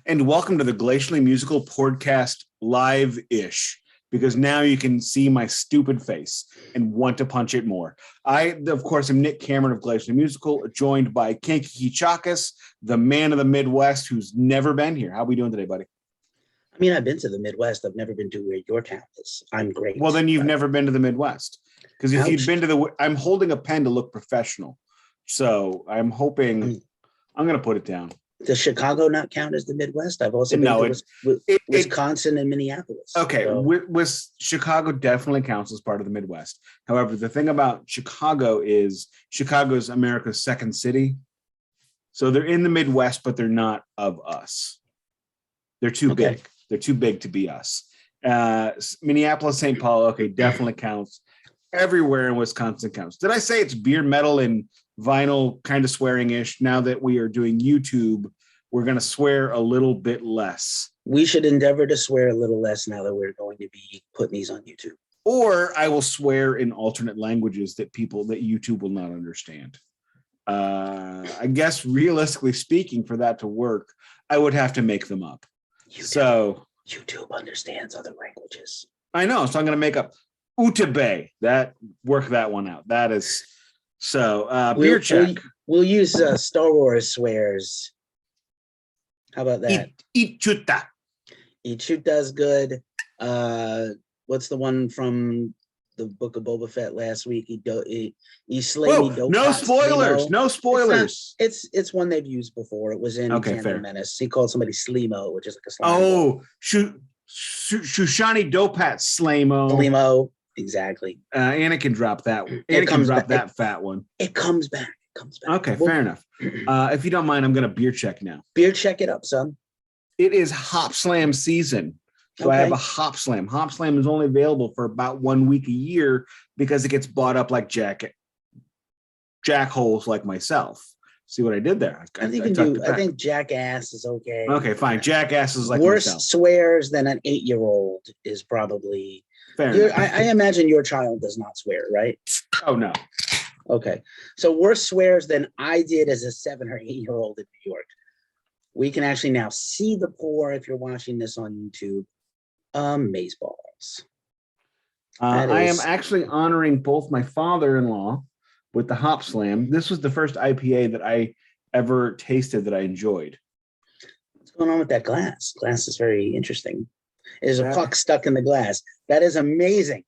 And welcome to the Glacially Musical Pouredcast live-ish, because now you can see my stupid face and want to punch it more. I, of course, am Nik Cameron of Glacially Musical, joined by Keefy, the man of the Midwest who's never been here. How are we doing today, buddy? I mean, I've been to the Midwest. I've never been to where your town is. I'm great. Well, then you've never been to the Midwest. Because if you'd been to I'm holding a pen to look professional. So I'm hoping, I'm going to put it down. Does Chicago not count as the Midwest? I've also been to Wisconsin and Minneapolis. Okay, with Chicago definitely counts as part of the Midwest. However, the thing about Chicago is Chicago's America's second city. So they're in the Midwest, but they're not of us. They're too big. They're too big to be us. Minneapolis, St. Paul, okay, definitely counts. Everywhere in Wisconsin counts. Did I say it's beer, metal, and vinyl kind of swearing-ish? Now that we are doing YouTube, we're going to swear a little bit less. We should endeavor to swear a little less now that we're going to be putting these on YouTube. Or I will swear in alternate languages that YouTube will not understand. I guess realistically speaking, for that to work, I would have to make them up. YouTube understands other languages. I know, so I'm going to make up Utabe. Work that one out. That is so. Beer check. We'll use Star Wars swears. How about that? Ichuta. Ichuta's good. What's the one from the Book of Boba Fett last week? He slay me. No spoilers. No spoilers. It's one they've used before. It was in Phantom Menace. He called somebody Slimo, which is like a slime. Oh, Shushani Dopat Slamo. Slimo. Exactly. Anakin dropped that one. Anakin dropped that fat one. It comes back. Okay, fair enough. If you don't mind, I'm going to beer check now. Beer check it up, son. It is Hop Slam season. So I have a Hop Slam. Hop Slam is only available for about 1 week a year because it gets bought up like jackholes like myself. See what I did there? I think jackass is okay. Okay, fine. Jackass is like worse myself. Swears than an 8-year-old is probably fair. I imagine your child does not swear, right? Oh no. Okay, so worse swears than I did as a 7 or 8-year-old in New York. We can actually now see the pour if you're watching this on YouTube. Amazeballs. I am actually honoring both my father-in-law with the Hop Slam. This was the first IPA that I ever tasted that I enjoyed. What's going on with that glass? Glass is very interesting. There's a puck stuck in the glass. That is amazing.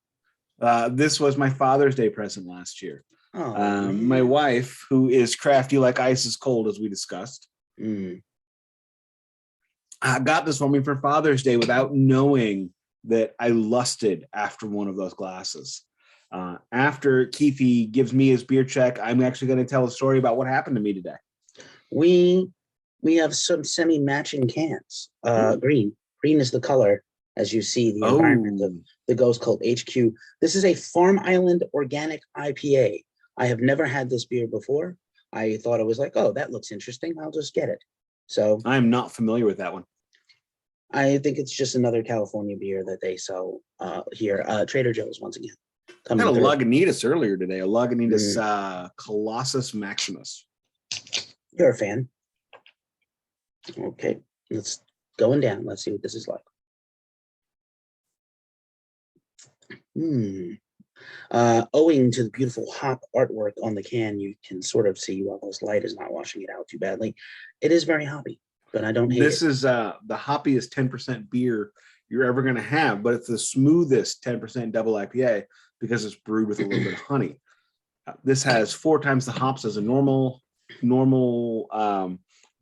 This was my Father's Day present last year. Oh, my wife, who is crafty like ice is cold, as we discussed, got this for me for Father's Day without knowing that I lusted after one of those glasses. After Keefy gives me his beer check, I'm actually going to tell a story about what happened to me today. We have some semi-matching cans. Green is the color, as you see the environment of the Ghost Cult HQ. This is a Farm Island organic IPA. I have never had this beer before. I thought it was like, oh, that looks interesting. I'll just get it. So I'm not familiar with that one. I think it's just another California beer that they sell here. Trader Joe's once again. I had a Lagunitas earlier today. A Lagunitas Colossus Maximus. You're a fan. Okay, let's going down. Let's see what this is like. Owing to the beautiful hop artwork on the can, you can sort of see, while this light is not washing it out too badly, it is very hoppy, but I don't hate it. This is the hoppiest 10% beer you're ever going to have, but it's the smoothest 10% double IPA because it's brewed with a little bit of honey. This has 4 times the hops as a normal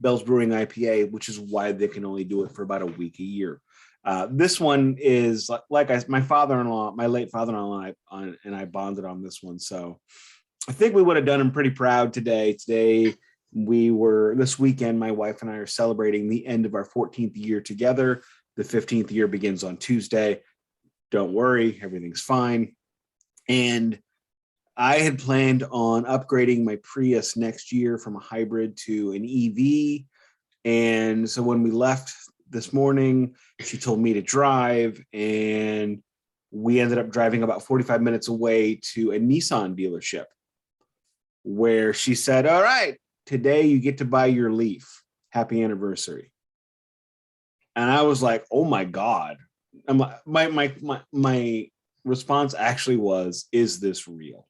Bell's Brewing IPA, which is why they can only do it for about a week a year. This one is like my father-in-law, my late father-in-law, and I bonded on this one. So I think we would have done him pretty proud today. This weekend, my wife and I are celebrating the end of our 14th year together. The 15th year begins on Tuesday. Don't worry, everything's fine. And I had planned on upgrading my Prius next year from a hybrid to an EV. And so when we left this morning, she told me to drive, and we ended up driving about 45 minutes away to a Nissan dealership where she said, all right, today you get to buy your Leaf. Happy anniversary. And I was like, oh my God. And my response actually was, is this real?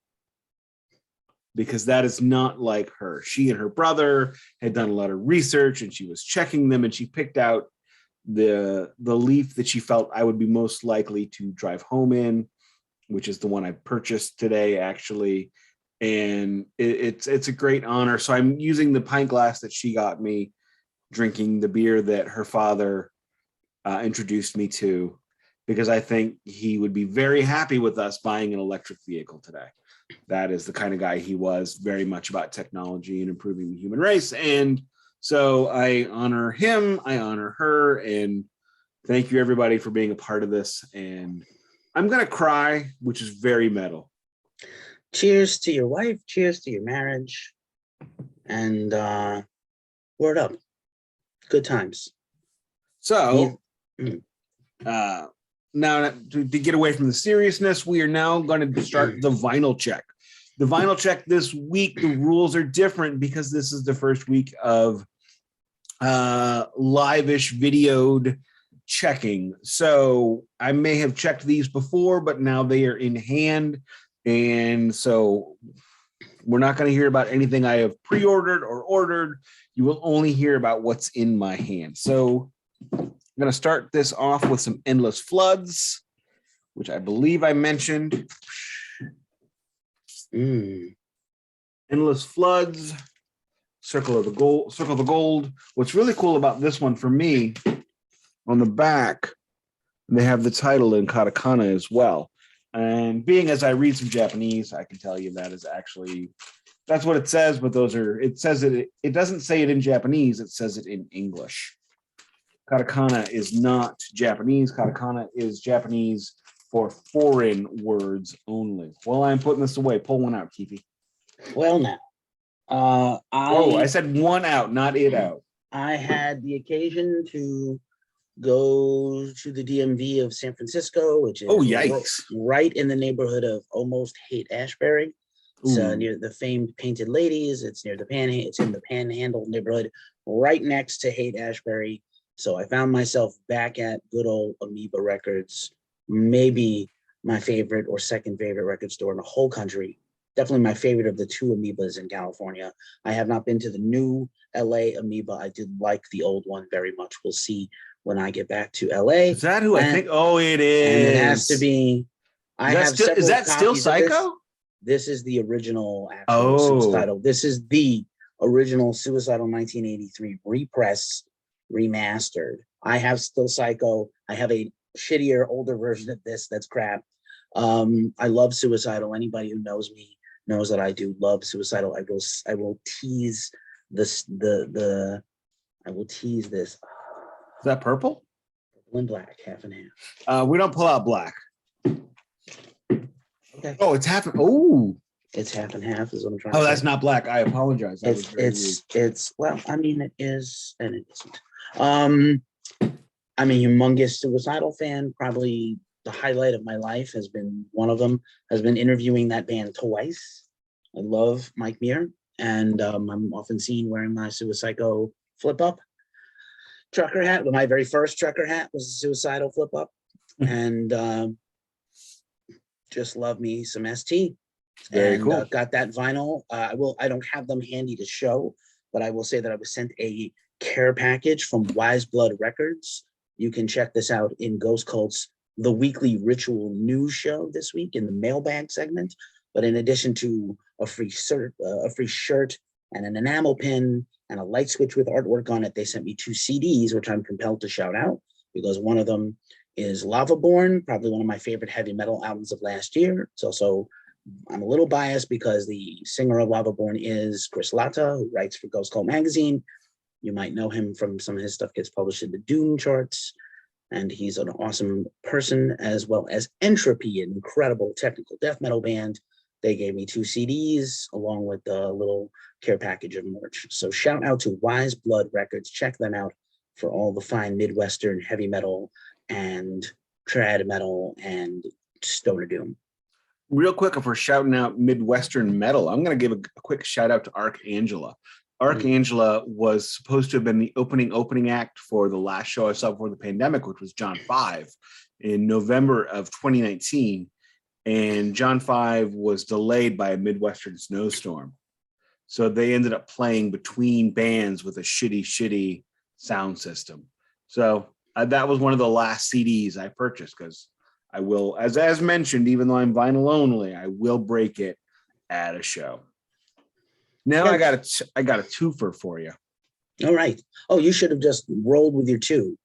Because that is not like her. She and her brother had done a lot of research and she was checking them, and she picked out the Leaf that she felt I would be most likely to drive home in, which is the one I purchased today, actually. And it's a great honor. So I'm using the pint glass that she got me, drinking the beer that her father introduced me to, because I think he would be very happy with us buying an electric vehicle today. That is the kind of guy he was, very much about technology and improving the human race. And so I honor him, I honor her, and thank you everybody for being a part of this. And I'm going to cry, which is very metal. Cheers to your wife. Cheers to your marriage. And word up. Good times. So now to get away from the seriousness, we are now going to start the vinyl check. The vinyl check this week, the rules are different because this is the first week of live-ish videoed checking. So I may have checked these before, but now they are in hand. And so we're not going to hear about anything I have pre-ordered or ordered. You will only hear about what's in my hand. So I'm going to start this off with some Endless Floods, which I believe I mentioned. Endless Floods, Circle of the Gold. What's really cool about this one for me, on the back, they have the title in katakana as well. And being as I read some Japanese, I can tell you that is actually, that's what it says, but it says it doesn't say it in Japanese, it says it in English. Katakana is not Japanese. Katakana is Japanese for foreign words only. While I'm putting this away, pull one out, Keefy. Well, now, I said one out, not it out. I had the occasion to go to the DMV of San Francisco, which is right in the neighborhood of almost Haight-Ashbury. It's near the famed Painted Ladies. It's near it's in the Panhandle neighborhood, right next to Haight-Ashbury. So I found myself back at good old Amoeba Records, maybe my favorite or second favorite record store in the whole country. Definitely my favorite of the two Amoebas in California. I have not been to the new LA Amoeba. I did like the old one very much. We'll see when I get back to LA. Is that who I think? Oh, it is. And it has to be. Is that still Psycho? This is the original actual Suicidal. This is the original Suicidal 1983 repress remastered. I have still Psycho. I have a shittier, older version of this that's crap. I love Suicidal. Anybody who knows me knows that I do love Suicidal. I will tease this. I will tease this. Is that purple? Purple and black, half and half. We don't pull out black. Okay. Oh, it's half. Oh, it's half and half is what I'm trying to say. Oh, that's not black. I apologize. It's well, I mean, it is and it isn't. I'm a humongous Suicidal fan. Probably the highlight of my life has been interviewing that band twice. I love Mike Muir, and I'm often seen wearing my Suicidal flip up trucker hat. But my very first trucker hat was a Suicidal flip up, and just love me some ST. Very cool. Got that vinyl. I don't have them handy to show, but I will say that I was sent a care package from Wise Blood Records. You can check this out in Ghost Cult's The Weekly Ritual News Show this week in the mailbag segment. But in addition to a free shirt and an enamel pin and a light switch with artwork on it, they sent me 2 CDs, which I'm compelled to shout out because one of them is Lavaborn, probably one of my favorite heavy metal albums of last year. It's also, I'm a little biased because the singer of Lavaborn is Chris Latta, who writes for Ghost Cult magazine. You might know him from some of his stuff gets published in the Dune charts. And he's an awesome person, as well as Entropy, an incredible technical death metal band. They gave me 2 CDs along with a little care package of merch. So shout out to Wise Blood Records. Check them out for all the fine Midwestern heavy metal and trad metal and stoner doom. Real quick, if we're shouting out Midwestern metal, I'm going to give a quick shout out to Archangela. Archangela was supposed to have been the opening act for the last show I saw before the pandemic, which was John 5 in November of 2019. And John 5 was delayed by a Midwestern snowstorm. So they ended up playing between bands with a shitty sound system. So that was one of the last CDs I purchased, because I will, as mentioned, even though I'm vinyl only, I will break it at a show. Now I got a twofer for you. All right. Oh, you should have just rolled with your two.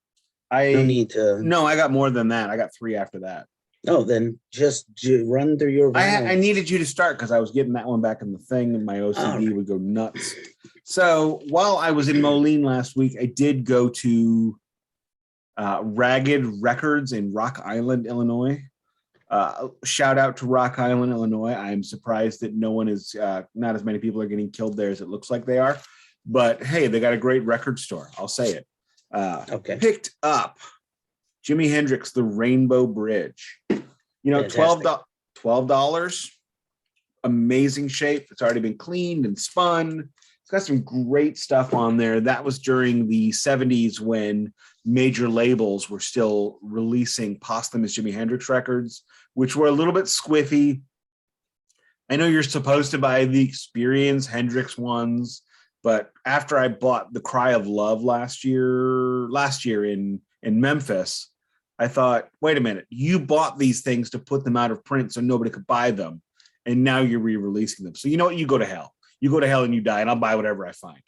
No need to. No, I got more than that. I got 3 after that. Oh, then just run through your vinyl. I needed you to start because I was getting that one back in the thing, and my OCD would go nuts. So while I was in Moline last week, I did go to Ragged Records in Rock Island, Illinois. Shout out to Rock Island, Illinois. I'm surprised that not as many people are getting killed there as it looks like they are. But hey, they got a great record store. I'll say it. Okay. Picked up Jimi Hendrix, The Rainbow Bridge. $12. Amazing shape. It's already been cleaned and spun. It's got some great stuff on there. That was during the 70s when major labels were still releasing posthumous Jimi Hendrix records, which were a little bit squiffy. I know you're supposed to buy the Experience Hendrix ones, but after I bought The Cry of Love last year in Memphis, I thought, wait a minute, you bought these things to put them out of print so nobody could buy them, and now you're re-releasing them. So you know what? You go to hell. You go to hell and you die, and I'll buy whatever I find,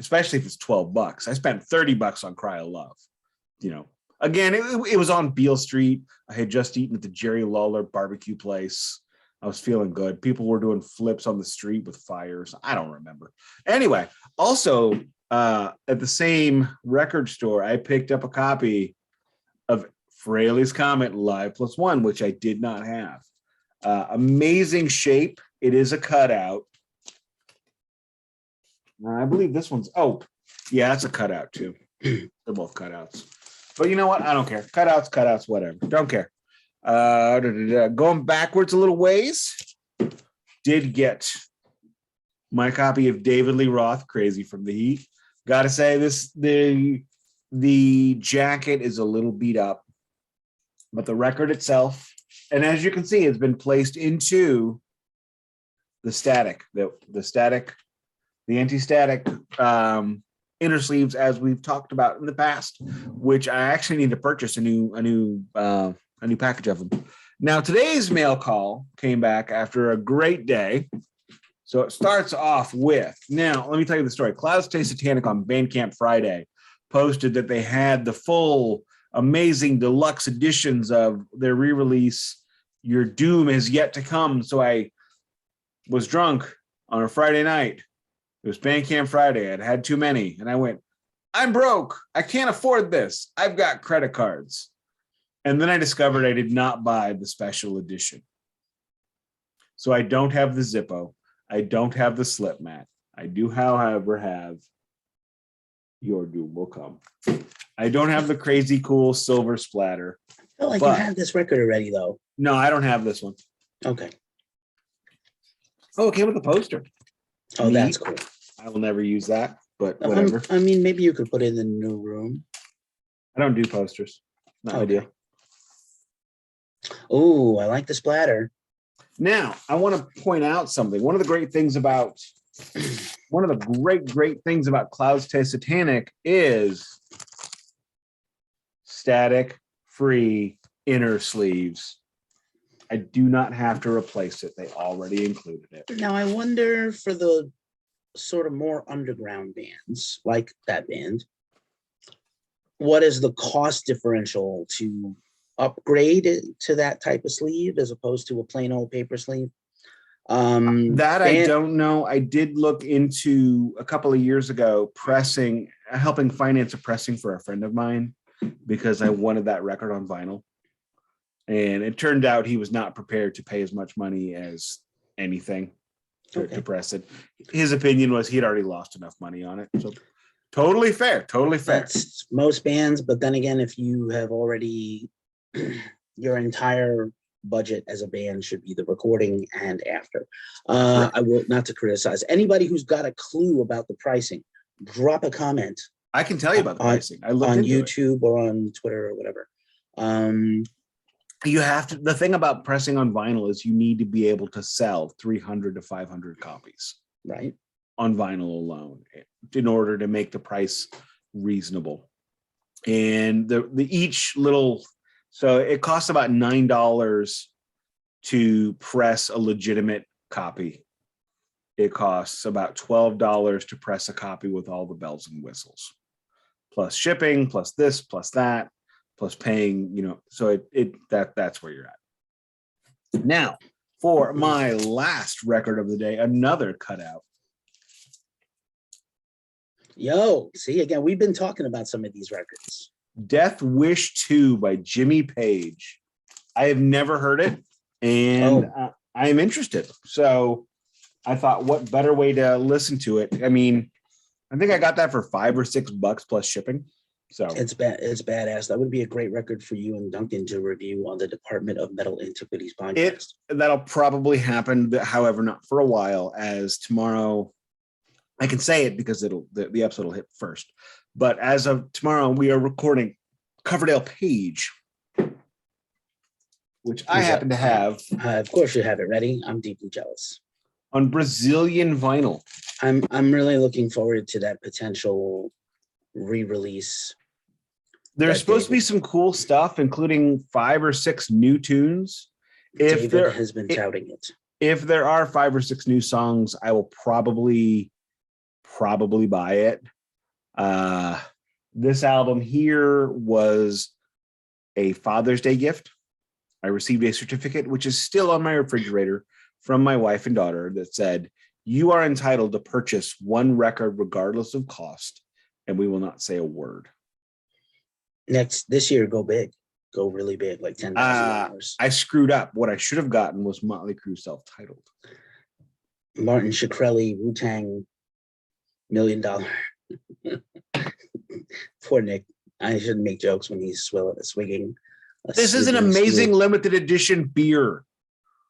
especially if it's $12. I spent $30 on Cry of Love. Again, it was on Beale Street. I had just eaten at the Jerry Lawler barbecue place. I was feeling good. People were doing flips on the street with fires. I don't remember. Anyway, also at the same record store, I picked up a copy of Fraley's Comet Live Plus One, which I did not have. Amazing shape. It is a cutout. I believe this one's, that's a cutout too. They're both cutouts. But you know what? I don't care. Cutouts, whatever. Don't care. Going backwards a little ways, did get my copy of David Lee Roth, Crazy from the Heat. Gotta say, the jacket is a little beat up, but the record itself, and as you can see, it's been placed into the anti-static inner sleeves, as we've talked about in the past, which I actually need to purchase a new package of them. Now, today's mail call came back after a great day. So it starts off with, now let me tell you the story. Clouds Stay Satanic on Bandcamp Friday posted that they had the full amazing deluxe editions of their re-release, Your Doom Is Yet to Come. So I was drunk on a Friday night. It was Bandcamp Friday. I'd had too many. And I went, I'm broke. I can't afford this. I've got credit cards. And then I discovered I did not buy the special edition. So I don't have the Zippo. I don't have the slip mat. I do, however, have Your Doom Will Come. I don't have the crazy cool silver splatter. I feel like you had this record already, though. No, I don't have this one. Okay. Oh, it came with a poster. Oh, that's cool. I will never use that, but whatever. I mean, maybe you could put it in the new room. I don't do posters. Not my deal. Oh, I like the splatter. Now, I want to point out something. One of the great things about Clouds Taste Satanic is static-free inner sleeves. I do not have to replace it. They already included it. Now, I wonder for the sort of more underground bands, like that band, what is the cost differential to upgrade to that type of sleeve as opposed to a plain old paper sleeve? I don't know. I did look into a couple of years ago helping finance a pressing for a friend of mine because I wanted that record on vinyl. And it turned out he was not prepared to pay as much money as anything to press it. His opinion was he'd already lost enough money on it. So totally fair. That's most bands. But then again, if you have already your entire budget as a band should be the recording and after. I will, not to criticize anybody who's got a clue about the pricing, drop a comment. I can tell you about the pricing. I looked on into YouTube or on Twitter or whatever. You have to. The thing about pressing on vinyl is you need to be able to sell 300 to 500 copies, right, on vinyl alone in order to make the price reasonable. And the each little, so it costs about $9 to press a legitimate copy. It costs about $12 to press a copy with all the bells and whistles, plus shipping, plus this, plus that, plus paying, so that's where you're at. Now, for my last record of the day, another cutout. Yo, see, again, we've been talking about some of these records. Death Wish 2 by Jimmy Page. I have never heard it, and I am interested. So I thought, what better way to listen to it? I mean, I think I got that for $5 or $6 plus shipping. So it's badass. That would be a great record for you and Duncan to review on the Department of Metal Antiquities podcast. That'll probably happen, however, not for a while, as tomorrow. I can say it because the episode will hit first. But as of tomorrow, we are recording Coverdale Page, which I happen to have. Of course, you have it ready. I'm deeply jealous. On Brazilian vinyl. I'm really looking forward to that potential re-release. There's supposed to be some cool stuff, including 5 or 6 new tunes. David has been touting it. If there are 5 or 6 new songs, I will probably buy it. This album here was a Father's Day gift. I received a certificate, which is still on my refrigerator, from my wife and daughter, that said, "You are entitled to purchase one record regardless of cost, and we will not say a word." This year, go big. Go really big, like $10,000. I screwed up. What I should have gotten was Motley Crue self-titled. Martin Shkreli, Wu-Tang, $1 million. Poor Nick. I shouldn't make jokes when he's swigging. This is an amazing limited edition beer.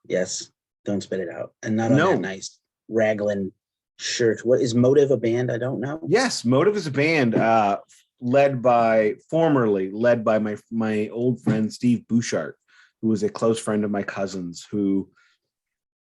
Yes. Don't spit it out. And not on that nice raglan shirt. What is Motive a band? I don't know. Yes, Motive is a band formerly led by my old friend Steve Bouchard, who was a close friend of my cousin's, who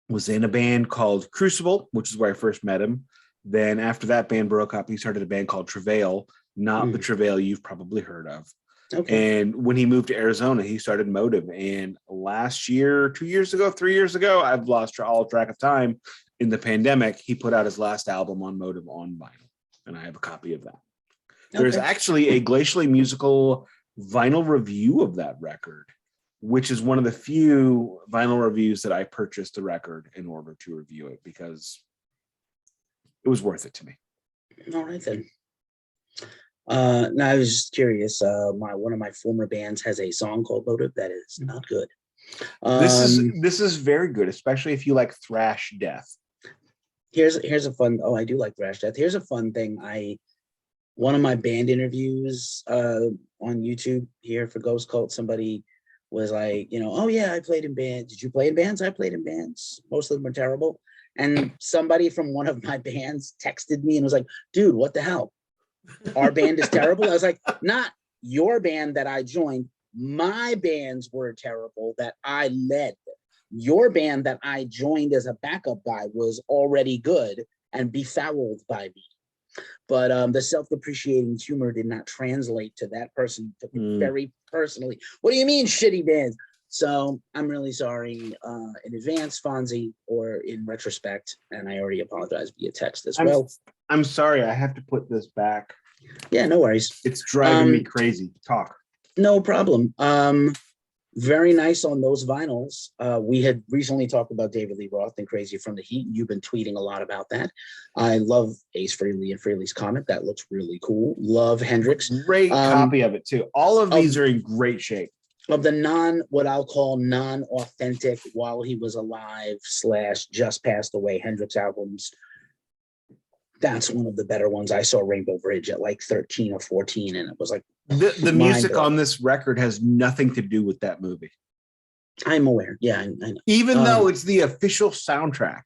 was in a band called Crucible, which is where I first met him. Then after that band broke up, he started a band called Travail, not the Travail you've probably heard of. Okay. And when he moved to Arizona, he started Motive. And last year, 2 years ago, 3 years ago, I've lost all track of time. In the pandemic, he put out his last album on Motive on vinyl, and I have a copy of that. Okay. There's actually a Glacially musical vinyl review of that record, which is one of the few vinyl reviews that I purchased the record in order to review it because it was worth it to me. All right, then. Now I was just curious. One of my former bands has a song called Motive that is not good. This is very good, especially if you like thrash death. Here's a fun. Oh, I do like thrash death. Here's a fun thing. One of my band interviews on YouTube here for Ghost Cult, somebody was like, oh yeah, I played in bands. Did you play in bands? I played in bands. Most of them were terrible. And somebody from one of my bands texted me and was like, dude, what the hell? Our band is terrible. I was like, not your band that I joined. My bands were terrible that I led. Your band that I joined as a backup guy was already good and befouled by me. But the self-depreciating humor did not translate to that person. Took it very personally. What do you mean shitty bands? So I'm really sorry in advance, Fonzie, or in retrospect, and I already apologized via text as well. I'm sorry, I have to put this back. Yeah, no worries. It's driving me crazy. Talk. No problem. Very nice on those vinyls. We had recently talked about David Lee Roth and Crazy from the Heat. You've been tweeting a lot about that. I love Ace Frehley and Frehley's Comet. That looks really cool. Love Hendrix. Great copy of it too. All of these are in great shape. Of the what I'll call non-authentic while he was alive / just passed away Hendrix albums, that's one of the better ones. I saw Rainbow Bridge at like 13 or 14, and it was like the music on this record has nothing to do with that movie. I'm aware. Yeah, I know. Even though it's the official soundtrack.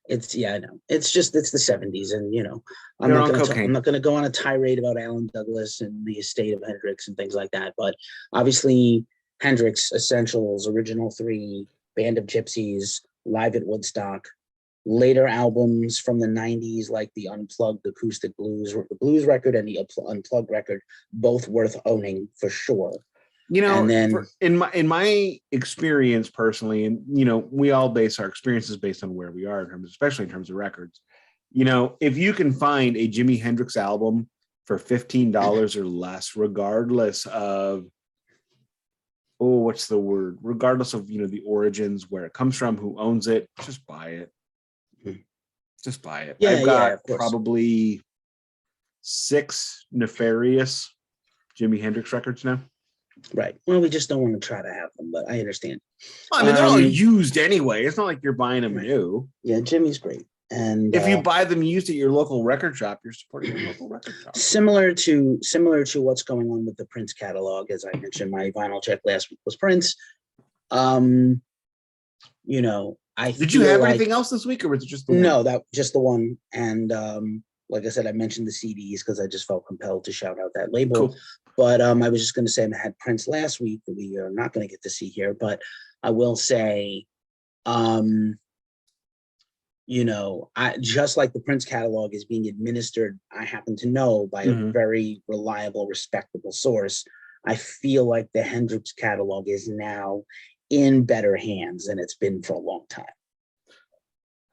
I know. It's the 70s, and I'm They're not on going to cocaine. I'm not going to go on a tirade about Alan Douglas and the estate of Hendrix and things like that. But obviously, Hendrix Essentials, Original 3, Band of Gypsies, Live at Woodstock, later albums from the 90s like the Unplugged Acoustic Blues, the Blues record, and the Unplugged record, both worth owning for sure. And then in my experience personally, and we all base our experiences based on where we are, especially in terms of records. If you can find a Jimi Hendrix album for $15 or less, regardless of regardless of the origins, where it comes from, who owns it, just buy it. Just buy it. Yeah, I've got of course. probably 6 nefarious Jimi Hendrix records now. Right. Well, we just don't want to try to have them, but I understand. I mean, they're all used anyway. It's not like you're buying them new. Yeah, Jimmy's great. And if you buy them used at your local record shop, you're supporting your local record shop. Similar to what's going on with the Prince catalog, as I mentioned, my vinyl check last week was Prince. Did you have anything else this week, or was it just the one? No, that just the one. And like I said, I mentioned the CDs because I just felt compelled to shout out that label. Cool. But I was just going to say I had Prince last week that we are not going to get to see here. But I will say, just like the Prince catalog is being administered, I happen to know by a very reliable, respectable source. I feel like the Hendrix catalog is now in better hands than it's been for a long time.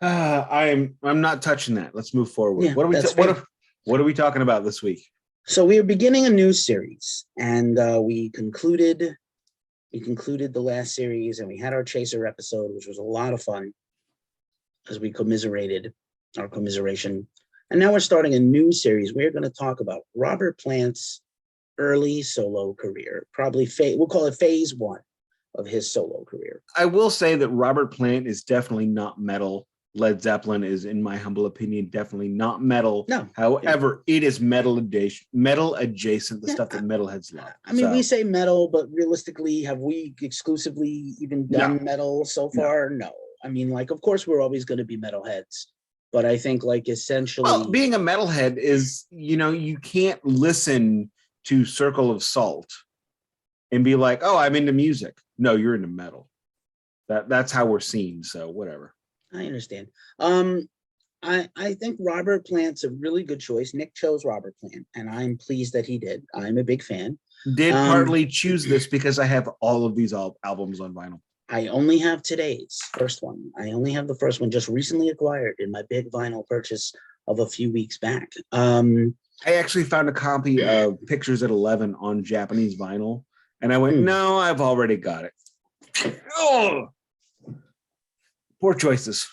I'm not touching that. Let's move forward. Yeah, what are we talking about this week? So we are beginning a new series, and we concluded the last series, and we had our Chaser episode, which was a lot of fun as we commiserated our commiseration. And now we're starting a new series. We're going to talk about Robert Plant's early solo career, probably we'll call it phase 1 of his solo career. I will say that Robert Plant is definitely not metal. Led Zeppelin is, in my humble opinion, definitely not metal. No. However, it is metal adjacent, the stuff that metalheads love. I mean, we say metal, but realistically, have we exclusively even done metal so far? No. I mean, of course, we're always going to be metalheads, but I think, essentially... Well, being a metalhead is, you can't listen to Circle of Salt and be like, oh, I'm into music. No, you're into metal. That's how we're seen, so whatever. I understand. I think Robert Plant's a really good choice. Nick chose Robert Plant, and I'm pleased that he did. I'm a big fan. Did partly choose this because I have all of these albums on vinyl. I only have today's first one. I only have the first one, just recently acquired in my big vinyl purchase of a few weeks back. I actually found a copy of Pictures at 11 on Japanese vinyl, and I went, no, I've already got it. Oh, poor choices.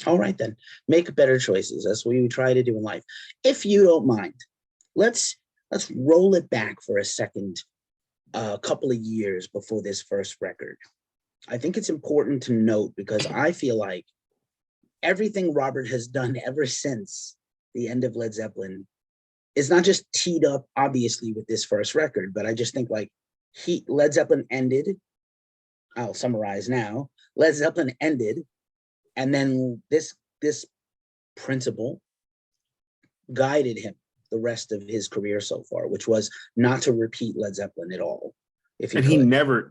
All right, then. Make better choices. That's what we try to do in life. If you don't mind, let's roll it back for a second, a couple of years before this first record. I think it's important to note because I feel like everything Robert has done ever since the end of Led Zeppelin is not just teed up, obviously, with this first record, but I just think Led Zeppelin ended. I'll summarize now. Led Zeppelin ended, and then this principle guided him the rest of his career so far, which was not to repeat Led Zeppelin at all. He never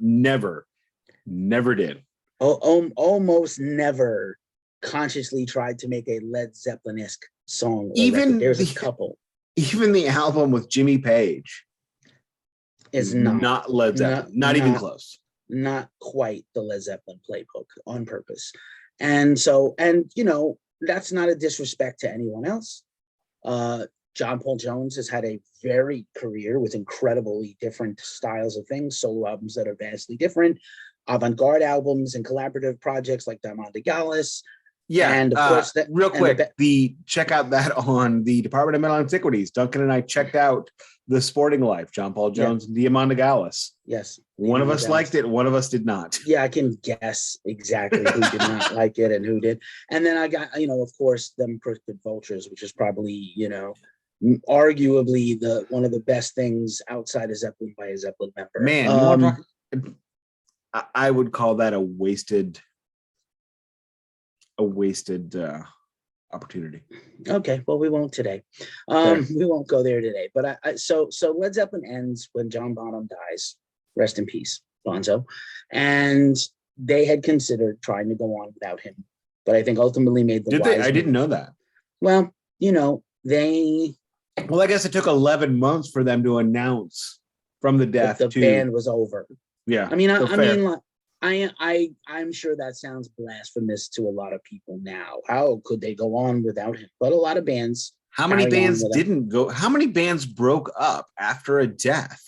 did. Almost never consciously tried to make a Led Zeppelin-esque song. There's a couple. Even the album with Jimmy Page is not Led Zeppelin, not even close. Not quite the Led Zeppelin playbook on purpose. And that's not a disrespect to anyone else. John Paul Jones has had a varied career with incredibly different styles of things, solo albums that are vastly different, avant-garde albums and collaborative projects like Diamond de Gaulle. Yeah, and of course, real quick, check out that on the Department of Metal Antiquities. Duncan and I checked out The Sporting Life, John Paul Jones and Diamond de Gaulle. Yes. One of us liked it, one of us did not. Yeah, I can guess exactly who did not like it and who did. And then I got, of course, Them Crooked Vultures, which is probably, arguably one of the best things outside of Zeppelin by a Zeppelin member. Man, you want to talk? I would call that a wasted opportunity. Okay, well, we won't today. Fair. We won't go there today. But so Led Zeppelin ends when John Bonham dies. Rest in peace, Bonzo. And they had considered trying to go on without him, but I think ultimately made the Did they? wise I didn't move. know that. Well, they Well, I guess it took 11 months for them to announce from the death the to band was over. yeah. I mean, so I fair. mean, like, I'm sure that sounds blasphemous to a lot of people now. How could they go on without him? But a lot of bands. How many carry on bands without- didn't go? How many bands broke up after a death?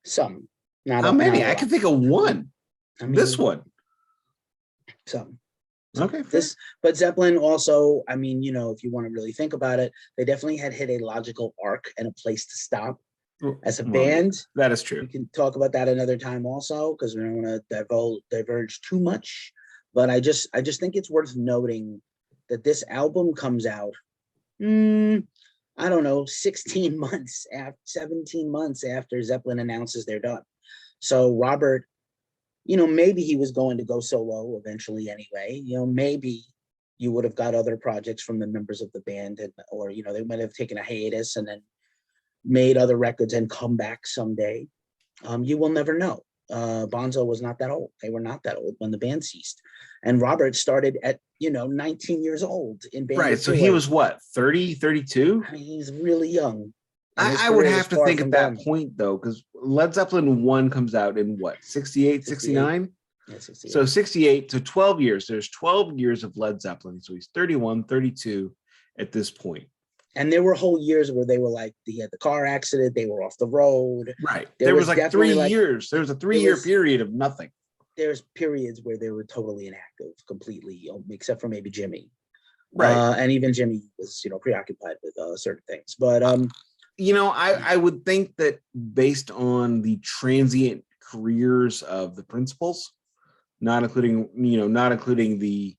Some, not How a, many? not a I lot. can think of one. I mean, This one. Some. Okay. Fair. But Zeppelin also, I mean, if you want to really think about it, they definitely had hit a logical arc and a place to stop as a Well, band. that is We true. can talk about that another time also, because we don't want to diverge too much. But I just think it's worth noting that this album comes out, I don't know, 16 months after 17 months after Zeppelin announces they're done. So Robert, maybe he was going to go solo eventually anyway. Maybe you would have got other projects from the members of the band, or they might have taken a hiatus and then made other records and come back someday. You will never know. Bonzo was not that old. They were not that old when the band ceased. And Robert started at, 19 years old in band. Right. So he was what, 30, 32? I mean, he's really young. I would have to think at that point, though, because Led Zeppelin 1 comes out in what, 68, 69? Yeah, 68. So 68 to 12 years. There's 12 years of Led Zeppelin. So he's 31, 32 at this point. And there were whole years where they were like, he had the car accident, they were off the road. Right. There was like 3 years. There was a 3-year period of nothing. There's periods where they were totally inactive, completely, except for maybe Jimmy. Right. And even Jimmy was, preoccupied with certain things. But I would think that based on the transient careers of the principals, not including the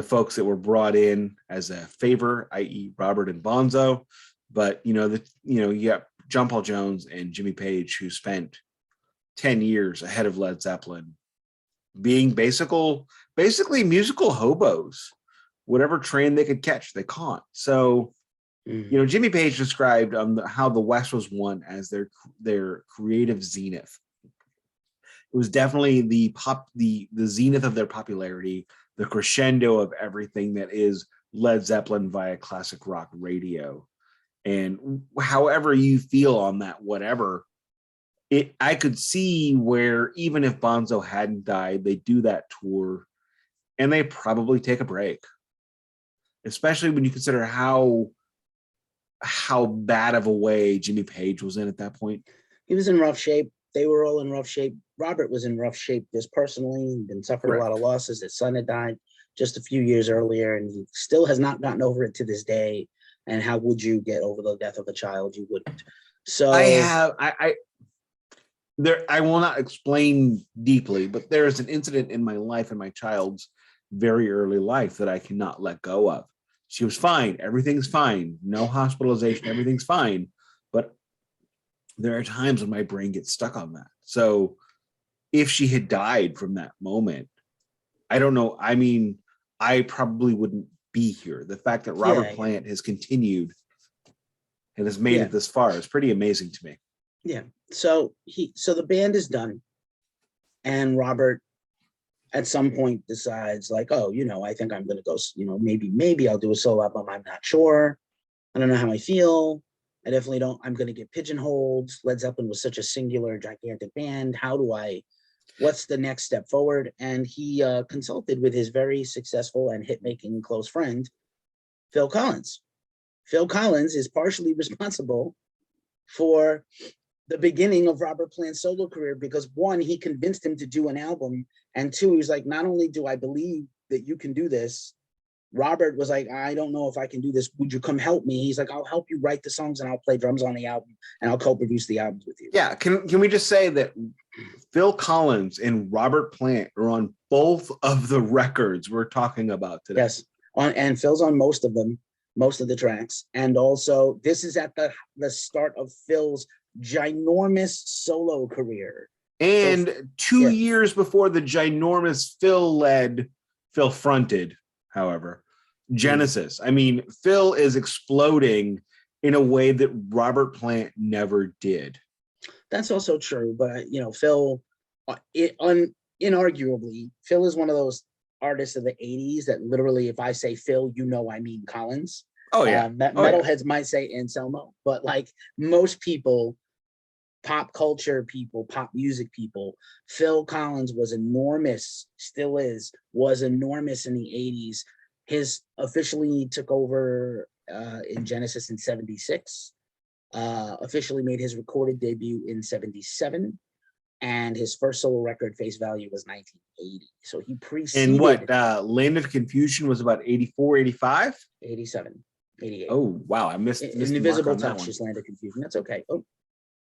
folks that were brought in as a favor, i.e. Robert and Bonzo, but you got John Paul Jones and Jimmy Page, who spent 10 years ahead of Led Zeppelin being basically musical hobos. Whatever train they could catch, they caught. So Jimmy Page described how the West was won as their creative zenith. It was definitely the zenith of their popularity, the crescendo of everything that is Led Zeppelin via classic rock radio. And however you feel on that, whatever, I could see where even if Bonzo hadn't died, they do that tour and they probably take a break, especially when you consider how bad of a way Jimmy Page was in at that point. He was in rough shape. They were all in rough shape. Robert was in rough shape just personally. He'd been suffered a lot of losses. His son had died just a few years earlier, and he still has not gotten over it to this day. And how would you get over the death of a child? You wouldn't. So I will not explain deeply, but there is an incident in my life, in my child's very early life, that I cannot let go of. She was fine. Everything's fine. No hospitalization. Everything's fine. But there are times when my brain gets stuck on that. So if she had died from that moment, I don't know. I mean, I probably wouldn't be here. The fact that Robert Plant has continued and has made it this far is pretty amazing to me. Yeah. So the band is done. And Robert at some point decides like, oh, I think I'm going to go, maybe I'll do a solo album. I'm not sure. I don't know how I feel. I definitely don't. I'm going to get pigeonholed. Led Zeppelin was such a singular, gigantic band. What's the next step forward? And he consulted with his very successful and hit-making close friend, Phil Collins. Phil Collins is partially responsible for the beginning of Robert Plant's solo career because, one, he convinced him to do an album, and two, he was like, not only do I believe that you can do this, Robert was like, I don't know if I can do this. Would you come help me? He's like, I'll help you write the songs and I'll play drums on the album and I'll co-produce the albums with you. Yeah. Can we just say that Phil Collins and Robert Plant are on both of the records we're talking about today? Yes. And Phil's on most of them, most of the tracks. And also this is at the start of Phil's ginormous solo career. And 2 years before the ginormous Phil fronted, however, Genesis. I mean, Phil is exploding in a way that Robert Plant never did. That's also true, but Phil, inarguably, Phil is one of those artists of the '80s that literally, if I say Phil, I mean Collins. Oh yeah, metalheads might say Anselmo, but like most people, pop culture people, pop music people, Phil Collins was enormous, still was enormous in the '80s. His officially took over in Genesis in '76. Officially made his recorded debut in '77, and his first solo record, Face Value, was 1980. So he preceded. And what Land of Confusion was about 84, 85? 87, 88. Oh wow, I missed Invisible Touch is Land of Confusion. That's okay. Oh,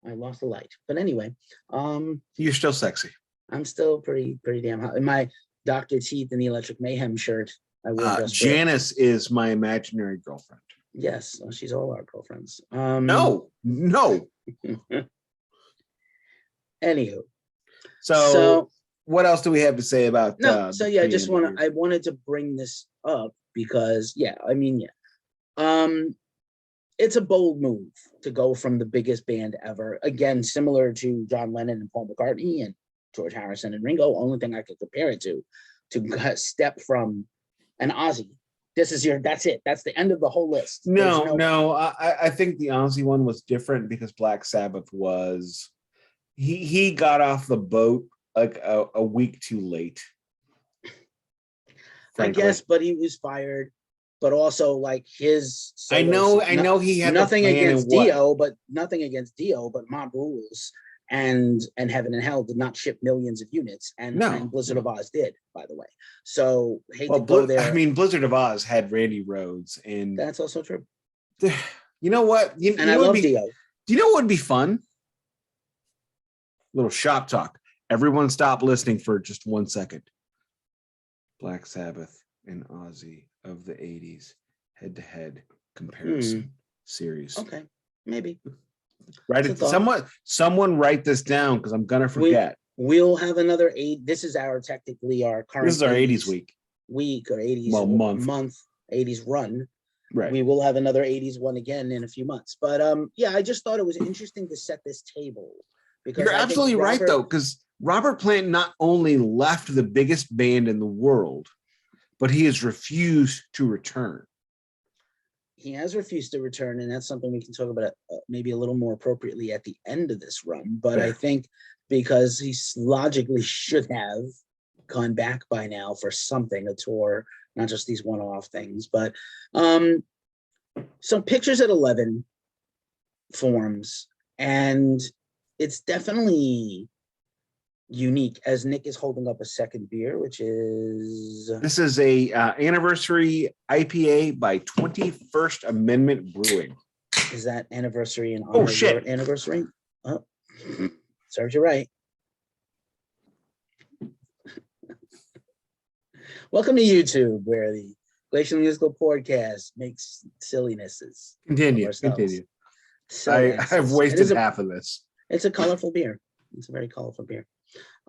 I lost the light. But anyway, you're still sexy. I'm still pretty damn hot. In my Dr. Teeth and the Electric Mayhem shirt, I wore Janice is my imaginary girlfriend. Yes, she's all our girlfriends. No. Anywho, so what else do we have to say about? I wanted to bring this up because it's a bold move to go from the biggest band ever, again, similar to John Lennon and Paul McCartney and George Harrison and Ringo. Only thing I could compare it to step from an Ozzy. That's it. That's the end of the whole list. No. I think the Ozzy one was different because Black Sabbath was, he got off the boat like a week too late. Frankly. I guess, but he was fired. But also, like his, I know he had nothing against Dio, but Mob Rules and Heaven and Hell did not ship millions of units, and Blizzard of Oz did, by the way. So hate to go there. I mean, Blizzard of Oz had Randy Rhoads, and that's also true. You know what? I love Dio. Do you know what would be fun? Little shop talk. Everyone stop listening for just 1 second. Black Sabbath and Ozzy of the '80s head-to-head comparison series. Okay, maybe. Write it. Someone write this down because I'm gonna forget. We'll have another This is our current. This is our '80s week or '80s month 80s run. Right. We will have another '80s one again in a few months. But I just thought it was interesting to set this table because you're absolutely right though, because Robert Plant not only left the biggest band in the world, but he has refused to return. He has refused to return, and that's something we can talk about maybe a little more appropriately at the end of this run. But I think because he logically should have gone back by now for something, a tour, not just these one-off things. But so Pictures at 11 forms, and it's definitely unique as Nick is holding up a second beer, which is this is a anniversary IPA by 21st Amendment Brewing. Is that anniversary and honor your anniversary? Oh, serves you right. Welcome to YouTube, where the Glacially Musical Pouredcast makes sillinesses. Continue. I've wasted half of this. It's a colorful beer. It's a very colorful beer.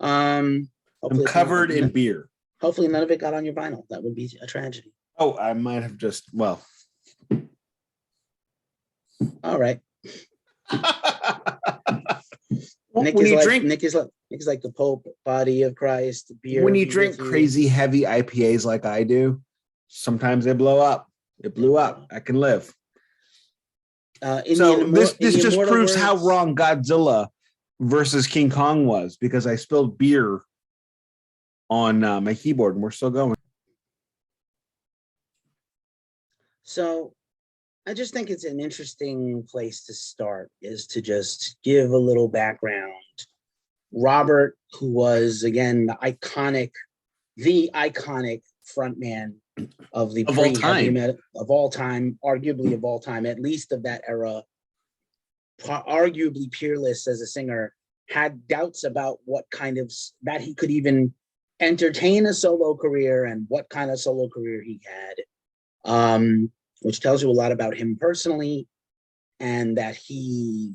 I'm covered in beer. Hopefully none of it got on your vinyl. That would be a tragedy. Oh, I might have just, all right. Nick is like the Pope, body of Christ, beer. When you drink crazy heavy IPAs like I do, sometimes they blow up. It blew up. I can live. This just proves how wrong Godzilla versus King Kong was, because I spilled beer on my keyboard and we're still going. So I just think it's an interesting place to start, is to just give a little background. Robert, who was, again, the iconic frontman of all time, arguably of all time, at least of that era, arguably peerless as a singer, had doubts about that he could even entertain a solo career and what kind of solo career he had, which tells you a lot about him personally, and that he,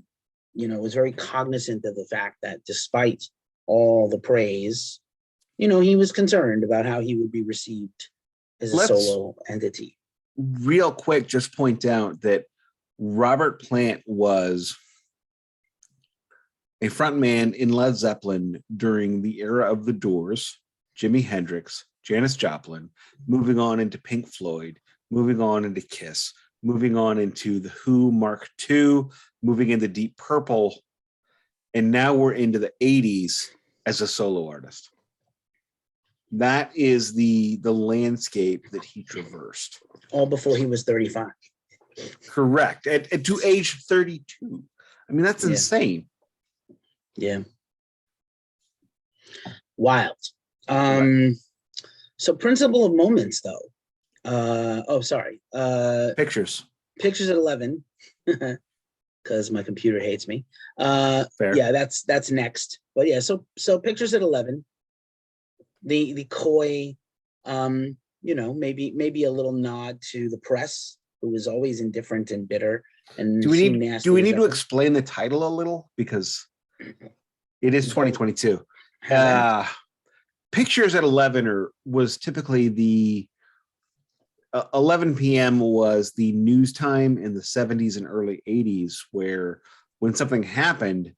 was very cognizant of the fact that despite all the praise, he was concerned about how he would be received as a solo entity. Real quick, just point out that Robert Plant was a frontman in Led Zeppelin during the era of the Doors, Jimi Hendrix, Janis Joplin, moving on into Pink Floyd, moving on into Kiss, moving on into The Who Mark II, moving into Deep Purple, and now we're into the 80s as a solo artist. That is the landscape that he traversed. All before he was 35. Correct. At to age 32. I mean, that's insane. Yeah. Wild. So Principle of Moments, though. Pictures. Pictures at 11. Because my computer hates me. Fair. Yeah, that's next. But yeah, so Pictures at 11. The coy, maybe a little nod to the press, who was always indifferent and bitter. And do we need to explain the title a little, because it is 2022? Pictures at 11 was typically the 11 p.m. was the news time in the 70s and early 80s, where when something happened,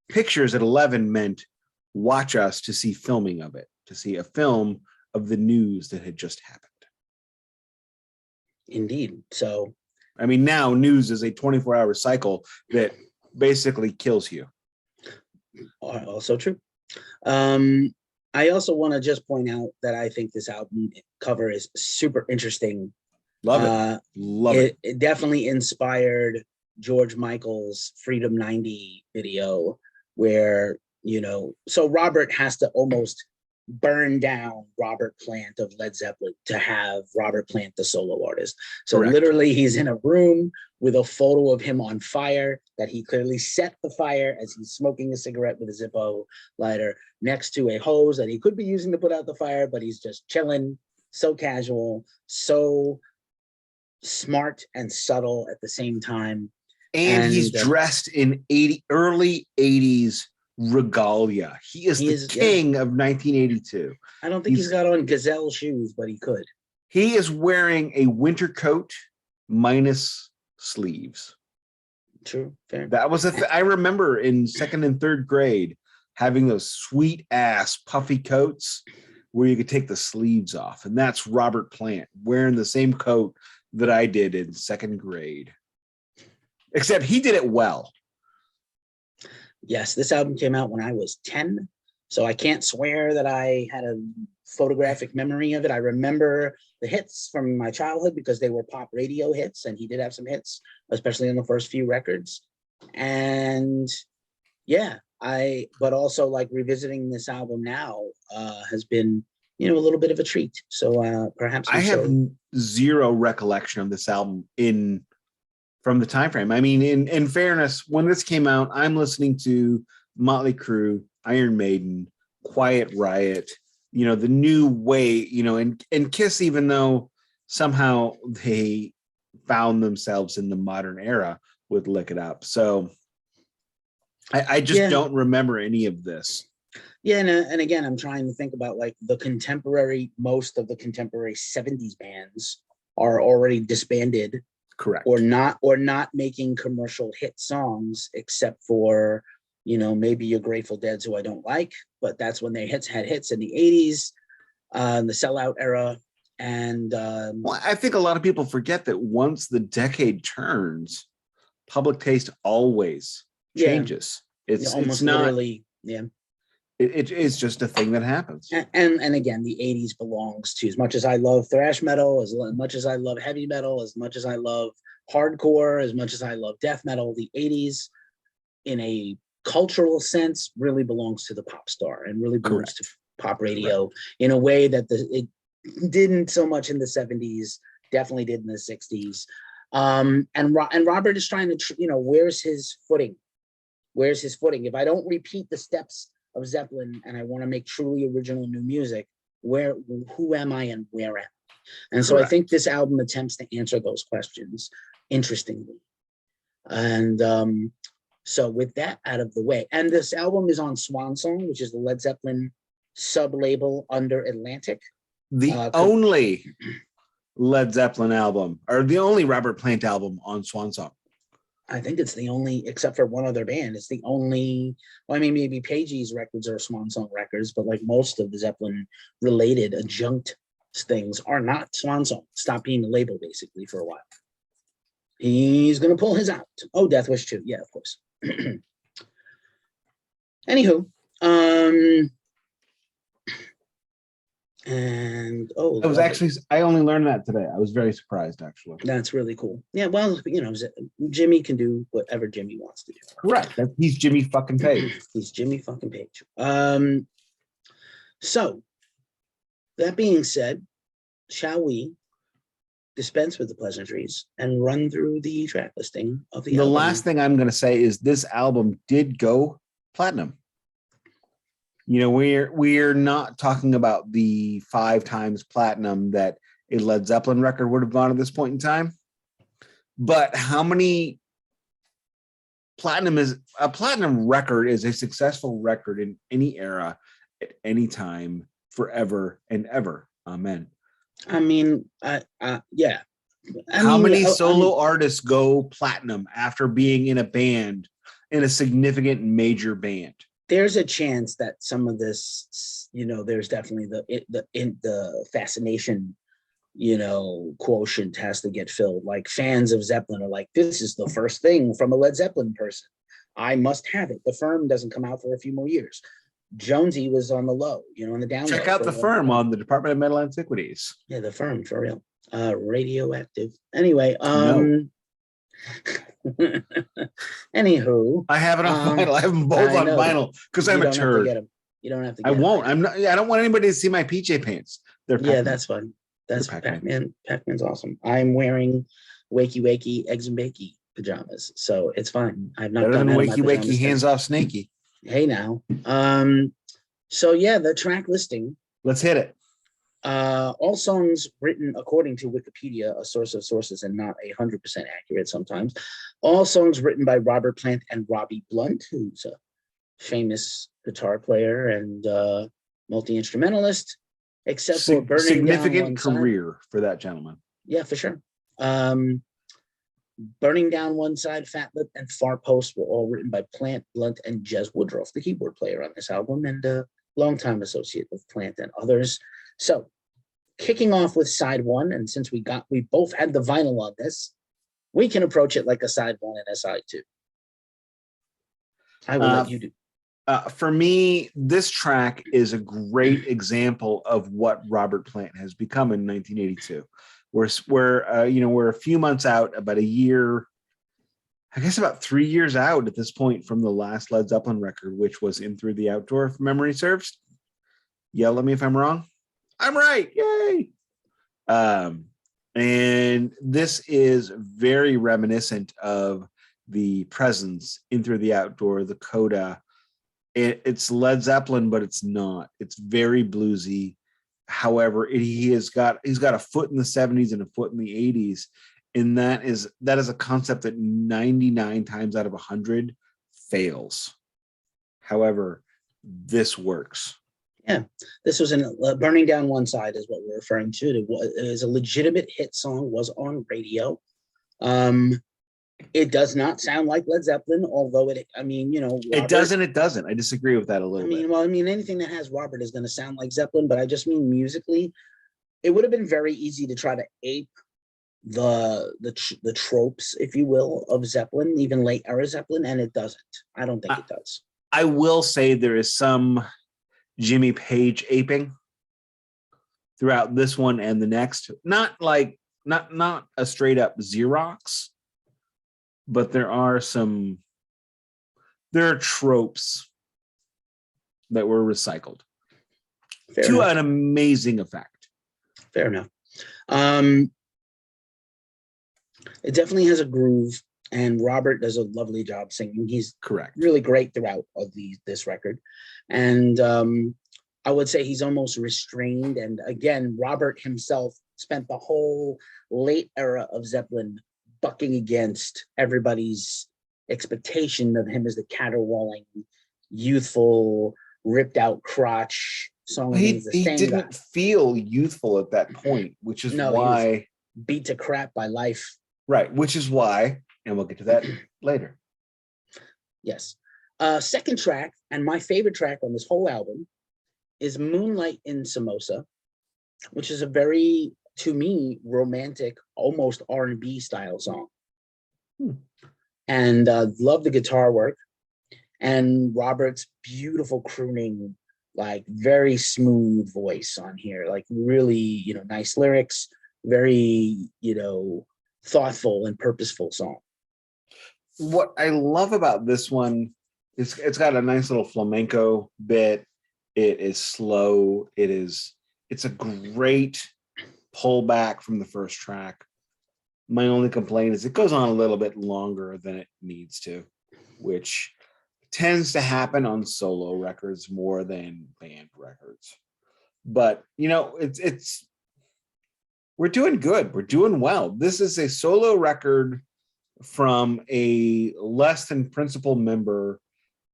Pictures at 11 meant watch us to see filming of it, to see a film of the news that had just happened. Indeed. So, I mean, now news is a 24-hour cycle that basically kills you. Also true. I also want to just point out that I think this album cover is super interesting. Love it. Love it. It definitely inspired George Michael's Freedom 90 video, where, so Robert has to almost burn down Robert Plant of Led Zeppelin to have Robert Plant the solo artist. So Correct. Literally he's in a room with a photo of him on fire that he clearly set the fire as he's smoking a cigarette with a Zippo lighter next to a hose that he could be using to put out the fire, but he's just chilling, so casual, so smart and subtle at the same time. And he's dressed in early 80s regalia. He is the king of 1982. I don't think he's got on Gazelle shoes, but he could. He is wearing a winter coat minus sleeves. True, fair. That was I remember in 2nd and 3rd grade having those sweet ass puffy coats where you could take the sleeves off, and that's Robert Plant wearing the same coat that I did in 2nd grade. Except he did it well. Yes, this album came out when I was 10, so I can't swear that I had a photographic memory of it. I remember the hits from my childhood because they were pop radio hits, and he did have some hits, especially on the first few records. And yeah, but also like revisiting this album now has been, a little bit of a treat. So perhaps I have zero recollection of this album from the time frame. I mean, in fairness, when this came out, I'm listening to Motley Crue, Iron Maiden, Quiet Riot, the new way, and Kiss, even though somehow they found themselves in the modern era with Lick It Up. So I just don't remember any of this. Yeah, and again, I'm trying to think about like most of the contemporary 70s bands are already disbanded. Correct. Or not making commercial hit songs, except for, maybe your Grateful Dead, who I don't like, but that's when they had hits in the 80s, the sellout era. And well, I think a lot of people forget that once the decade turns, public taste always changes. It's not literally, it's just a thing that happens. And again, the 80s belongs to, as much as I love thrash metal, as much as I love heavy metal, as much as I love hardcore, as much as I love death metal, the 80s in a cultural sense really belongs to the pop star and really belongs to pop radio in a way that it didn't so much in the 70s, definitely did in the 60s. And Robert is trying to, where's his footing? If I don't repeat the steps of Zeppelin and I want to make truly original new music, who am I and where am I? And so I think this album attempts to answer those questions interestingly. And So with that out of the way, and this album is on Swan Song, which is the Led Zeppelin sub-label under Atlantic. The only Led Zeppelin album, or the only Robert Plant album on Swan Song. I think it's the only, except for one other band, it's the only, well, I mean, maybe Pagey's records are Swan Song records, but like most of the Zeppelin related adjunct things are not Swan Song. Stop being the label basically for a while. He's going to pull his out. Oh, Death Wish 2. Yeah, of course. Anywho, and I was actually, I only learned that today. I was very surprised, actually. That's really cool. Yeah, well, you know, Jimmy can do whatever Jimmy wants to do. Correct. He's Jimmy fucking Page. He's Jimmy fucking Page. So that being said, shall we dispense with the pleasantries and run through the track listing of the album? Last thing I'm going to say is this album did go platinum. You know, we're not talking about the 5 times platinum that a Led Zeppelin record would have gone at this point in time. But how many a platinum record is a successful record in any era at any time, forever and ever. Amen. I mean, yeah. How many solo artists go platinum after being in a band, in a significant major band? There's a chance that some of this, you know, there's definitely the fascination, you know, quotient has to get filled. Like fans of Zeppelin are like, this is the first thing from a Led Zeppelin person. I must have it. The Firm doesn't come out for a few more years. Jonesy was on the low, you know, on the down. Check out the Firm on the Department of Metal Antiquities. Yeah, the Firm for real. Radioactive. Anyway, No. Anywho, I have it on vinyl. I have them both on vinyl because I'm a turd. You don't have to. I won't. I'm not. I don't want anybody to see my PJ pants. They're Pac-Man. Yeah, that's fun. That's Pac-Man. Pac-Man's awesome. I'm wearing wakey eggs and bakey pajamas, so it's fine. I've not better done than wakey hands off Snakey. Hey now. So yeah, the track listing. Let's hit it. All songs written according to Wikipedia, a source of sources and not 100% accurate sometimes. All songs written by Robert Plant and Robbie Blunt, who's a famous guitar player and multi-instrumentalist, except for Burning significant Down career for that gentleman. Yeah, for sure. Burning Down One Side, Fat Lip, and Far Post were all written by Plant, Blunt, and Jez Woodruff, the keyboard player on this album, and a longtime associate with Plant and others. So, kicking off with side 1, and since we both had the vinyl on this, we can approach it like a side 1 and a side 2. I will let you do. For me, this track is a great example of what Robert Plant has become in 1982. We're a few months out, about a year, I guess about 3 years out at this point from the last Led Zeppelin record, which was In Through the Outdoor, if memory serves. Yell at me if I'm wrong. I'm right. Yay. And this is very reminiscent of the Presence, In Through the Outdoor, the Coda. It's Led Zeppelin, but it's not. It's very bluesy. However, he's got a foot in the 70s and a foot in the 80s. And that is a concept that 99 times out of 100 fails. However, this works. Yeah, this was Burning Down One Side is what we're referring to. It was a legitimate hit song, was on radio. It does not sound like Led Zeppelin, although Robert, it doesn't. I disagree with that a little bit. Anything that has Robert is going to sound like Zeppelin, but I just mean musically, it would have been very easy to try to ape the tropes, if you will, of Zeppelin, even late era Zeppelin, and it doesn't. I don't think it does. I will say there is some Jimmy Page aping throughout this one and the next. Not a straight up Xerox, but there are tropes that were recycled to an amazing effect. Fair enough. It definitely has a groove, and Robert does a lovely job singing. He's correct, really great throughout this record. And I would say he's almost restrained. And again, Robert himself spent the whole late era of Zeppelin bucking against everybody's expectation of him as the caterwauling, youthful, ripped out crotch song. He The he same didn't guy. feel youthful at that point, which is No, he was why beat to crap by life. right, which is why, and we'll get to that later. Yes. Second track, and my favorite track on this whole album, is Moonlight in Samosa, which is a very, to me, romantic, almost R&B style song. And love the guitar work and Robert's beautiful crooning, like very smooth voice on here, like really, nice lyrics, very, thoughtful and purposeful song. What I love about this one is it's got a nice little flamenco bit. It is slow. It's a great pullback from the first track. My only complaint is it goes on a little bit longer than it needs to, which tends to happen on solo records more than band records. But it's we're doing good. We're doing well. This is a solo record from a less than principal member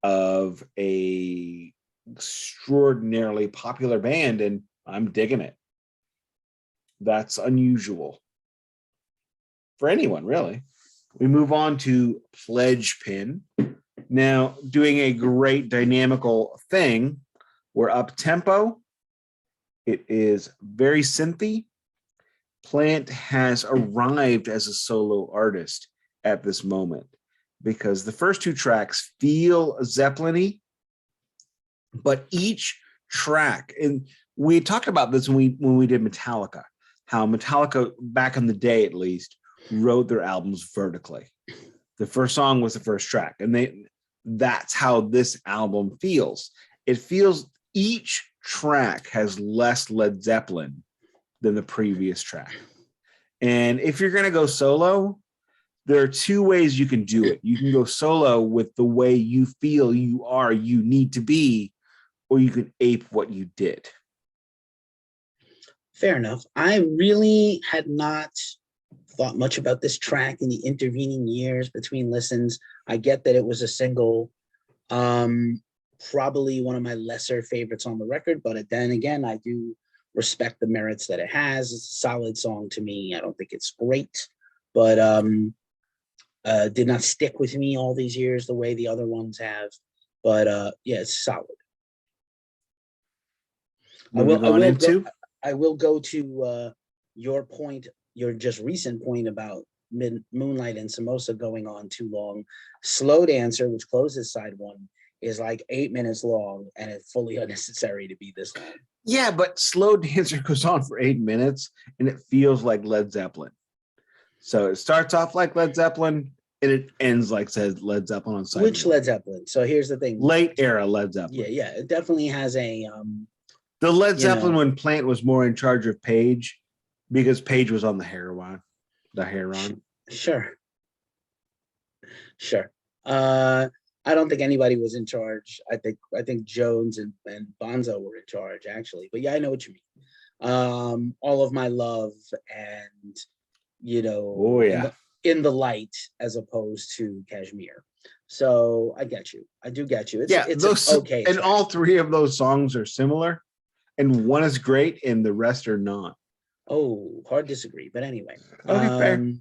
of a extraordinarily popular band, and I'm digging it. That's unusual for anyone, really. We move on to Pledge Pin. Now, doing a great dynamical thing. We're up tempo. It is very synthy. Plant has arrived as a solo artist at this moment because the first two tracks feel Zeppelin-y, but each track, and we talked about this when we did Metallica, how Metallica back in the day at least wrote their albums vertically. The first song was the first track, and that's how this album feels. It feels each track has less Led Zeppelin than the previous track. And if you're going to go solo, there are two ways you can do it. You can go solo with the way you feel you need to be, or you can ape what you did. Fair enough. I really had not thought much about this track in the intervening years between listens. I get that it was a single, probably one of my lesser favorites on the record, but then again, I do respect the merits that it has. It's a solid song to me. I don't think it's great, but did not stick with me all these years the way the other ones have. But yeah, it's solid. I will go to your point, your just recent point about Moonlight and Samosa going on too long. Slow Dancer, which closes side one, is like 8 minutes long, and it's fully unnecessary to be this long. Yeah, but Slow Dancer goes on for 8 minutes, and it feels like Led Zeppelin. So it starts off like Led Zeppelin, and it ends like says Led Zeppelin on side Which one. Led Zeppelin? So here's the thing. Late era Led Zeppelin. Yeah. It definitely has a... the Led Zeppelin when Plant was more in charge of Page, because Page was on the heroin. Sure. I don't think anybody was in charge. I think Jones and Bonzo were in charge, actually. But yeah, I know what you mean. All of My Love and, oh yeah, in the Light as opposed to Kashmir. So I get you. I do get you. It's those, okay. And all three of those songs are similar, and one is great and the rest are not. Oh, hard disagree. But anyway. Okay, fair.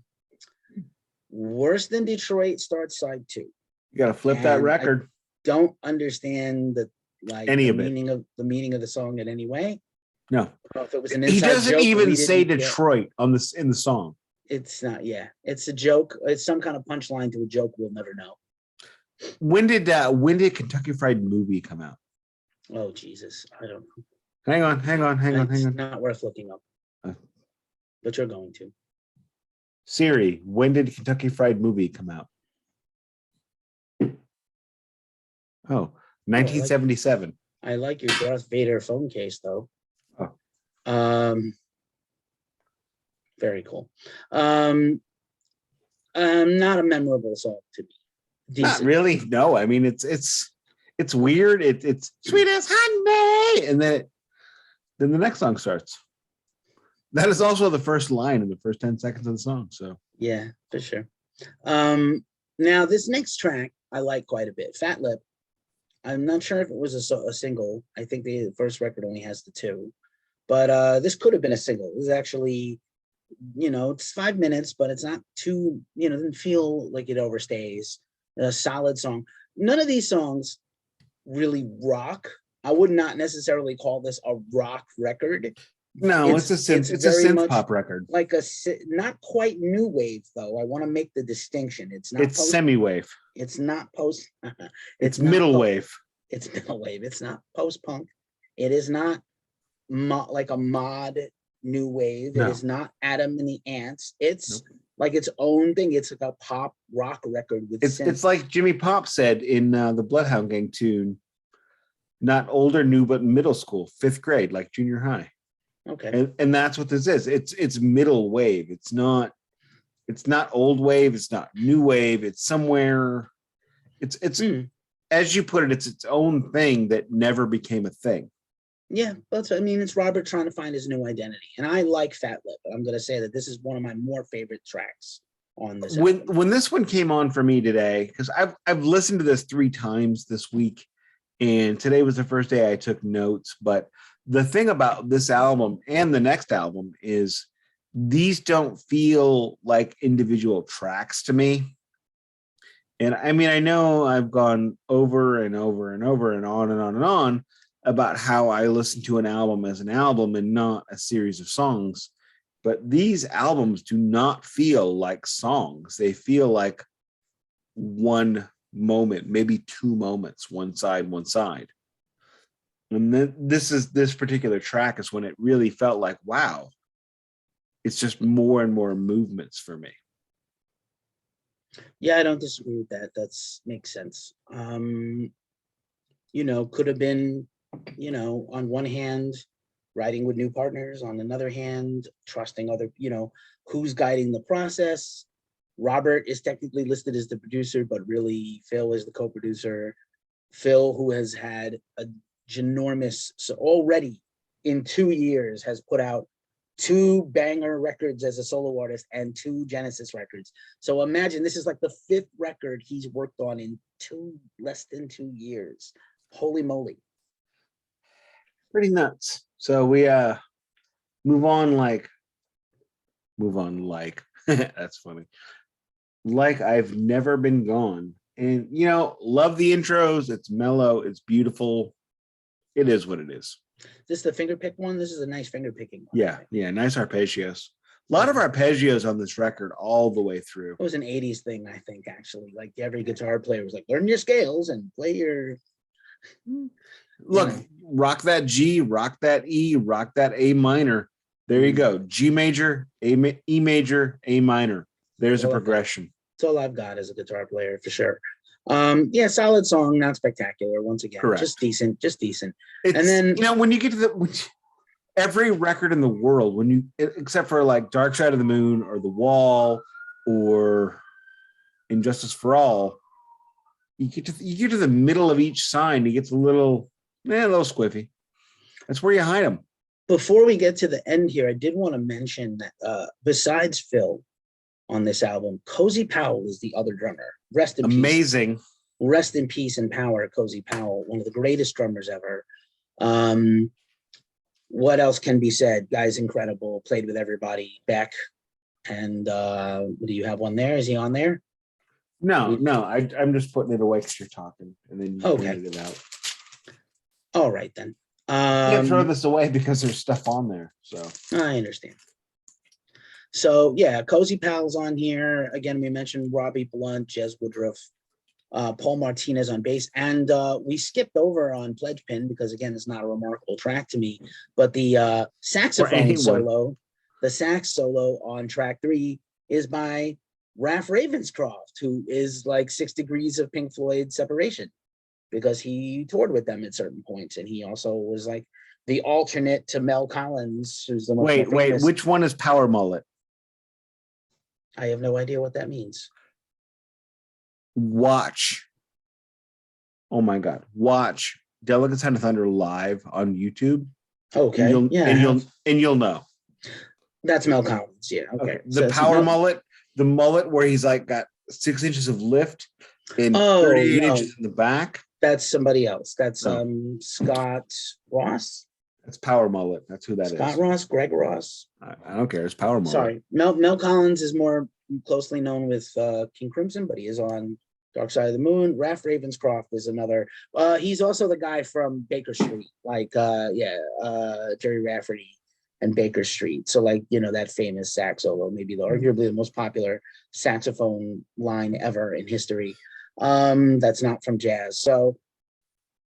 Worse Than Detroit starts side 2. You got to flip that record. I don't understand the meaning of the song in any way. No, if it was an he doesn't joke, even say Detroit in the song. It's not. Yeah, it's a joke. It's some kind of punchline to a joke we'll never know. When did Kentucky Fried Movie come out? Oh Jesus, I don't know. Hang on. It's not worth looking up, but you're going to. Siri, when did Kentucky Fried Movie come out? Oh, 1977. I like your Darth Vader phone case, though. Oh. Very cool. Not a memorable song to me. Decent. Not really. No, I mean it's weird. It's sweet as honey, and then the next song starts. That is also the first line in the first 10 seconds of the song. So yeah, for sure. Now, this next track I like quite a bit. Fat Lip. I'm not sure if it was a single. I think the first record only has the two, but this could have been a single. This is actually, it's 5 minutes, but it's not too, doesn't feel like it overstays. A solid song. None of these songs really rock. I would not necessarily call this a rock record. No, it's a synth pop record. Like not quite new wave though. I want to make the distinction. It's semi-wave. It's not post. It's middle wave. It's middle wave. It's not post punk. It is not like a mod new wave. No. It is not Adam and the Ants. It's like its own thing. It's like a pop rock record with it's like Jimmy Pop said in the Bloodhound Gang tune. Not older, new, but middle school, 5th grade, like junior high. Okay. And that's what this is. It's middle wave. It's not old wave. It's not new wave. It's somewhere. It's as you put it, it's its own thing that never became a thing. Yeah, it's Robert trying to find his new identity. And I like Fat Lip. I'm going to say that this is one of my more favorite tracks on this album. When this one came on for me today, because I've listened to this 3 times this week, and today was the first day I took notes, but the thing about this album and the next album is these don't feel like individual tracks to me. And I mean, I know I've gone over and over and over and on and on and on about how I listen to an album as an album and not a series of songs. But these albums do not feel like songs. They feel like one moment, maybe 2 moments, one side. And then this particular track is when it really felt like, wow, it's just more and more movements for me. Yeah, I don't disagree with that. Makes sense. Could have been, on one hand, writing with new partners, on another hand, trusting other, who's guiding the process. Robert is technically listed as the producer, but really Phil is the co-producer. Phil, who has had a ginormous, so already in 2 years has put out 2 banger records as a solo artist and 2 Genesis records. So imagine this is like the 5th record he's worked on in less than 2 years. Holy moly. Pretty nuts. So we move on like that's funny. Like I've Never Been Gone. And love the intros. It's mellow, it's beautiful. It is what it is. This the finger pick one? This is a nice finger picking one. Yeah, nice arpeggios. A lot of arpeggios on this record all the way through. It was an 80s thing, I think, actually. Like every guitar player was like, learn your scales and play your... Look, rock that G, rock that E, rock that A minor. There you go. G major, E major, A minor. There's a progression. That's all I've got as a guitar player, for sure. Solid song, not spectacular. Once again, correct. Just decent. And then when you get to every record in the world, except for like Dark Side of the Moon or The Wall or Injustice for All, you get to the middle of each sign, it gets a little squiffy. That's where you hide them. Before we get to the end here, I did want to mention that besides Phil on this album, Cozy Powell is the other drummer. Rest in peace. Amazing. Rest in peace and power, Cozy Powell, one of the greatest drummers ever. What else can be said? Guy's incredible. Played with everybody. Beck. And do you have one there? Is he on there? No. I'm just putting it away because you're talking, and then you pointed it out. All right then. Can't throw this away because there's stuff on there. So I understand. So yeah, Cozy Powell's on here. Again, we mentioned Robbie Blunt, Jez Woodruff, Paul Martinez on bass, and we skipped over on Pledge Pin because again, it's not a remarkable track to me. But the saxophone solo, the sax solo on track 3 is by Ralph Ravenscroft, who is like 6 degrees of Pink Floyd separation because he toured with them at certain points, and he also was like the alternate to Mel Collins, who's the most wait, which one is Power Mullet? I have no idea what that means. Watch. Oh my God. Watch Delicate Sound of Thunder live on YouTube. Okay. And you'll know. That's Mel Collins. Yeah. Okay. The power mullet, the mullet where he's like got 6 inches of lift and Oh 38 no, inches in the back. that's somebody else. That's Oh. Scott Ross. That's Power Mullet. That's who that is. Scott Ross, Greg Ross. I don't care. It's Power Mullet. Sorry, Mel Collins is more closely known with King Crimson, but he is on Dark Side of the Moon. Raph Ravenscroft is another. He's also the guy from Baker Street, like Jerry Rafferty and Baker Street. So like, you know, that famous sax solo, maybe arguably the most popular saxophone line ever in history. That's not from jazz. So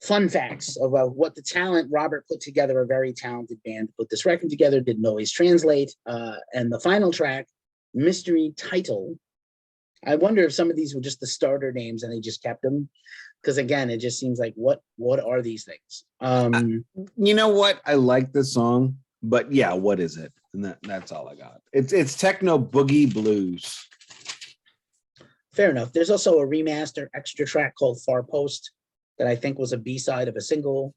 fun facts about what the talent Robert put together, a very talented band to put this record together, didn't always translate. And the final track, Mystery Title. I wonder if some of these were just the starter names and they just kept them. Because again, it just seems like what are these things? You know what? I like this song, but yeah, what is it? And that's all I got. It's techno boogie blues. Fair enough. There's also a remaster extra track called Far Post that I think was a B-side of a single,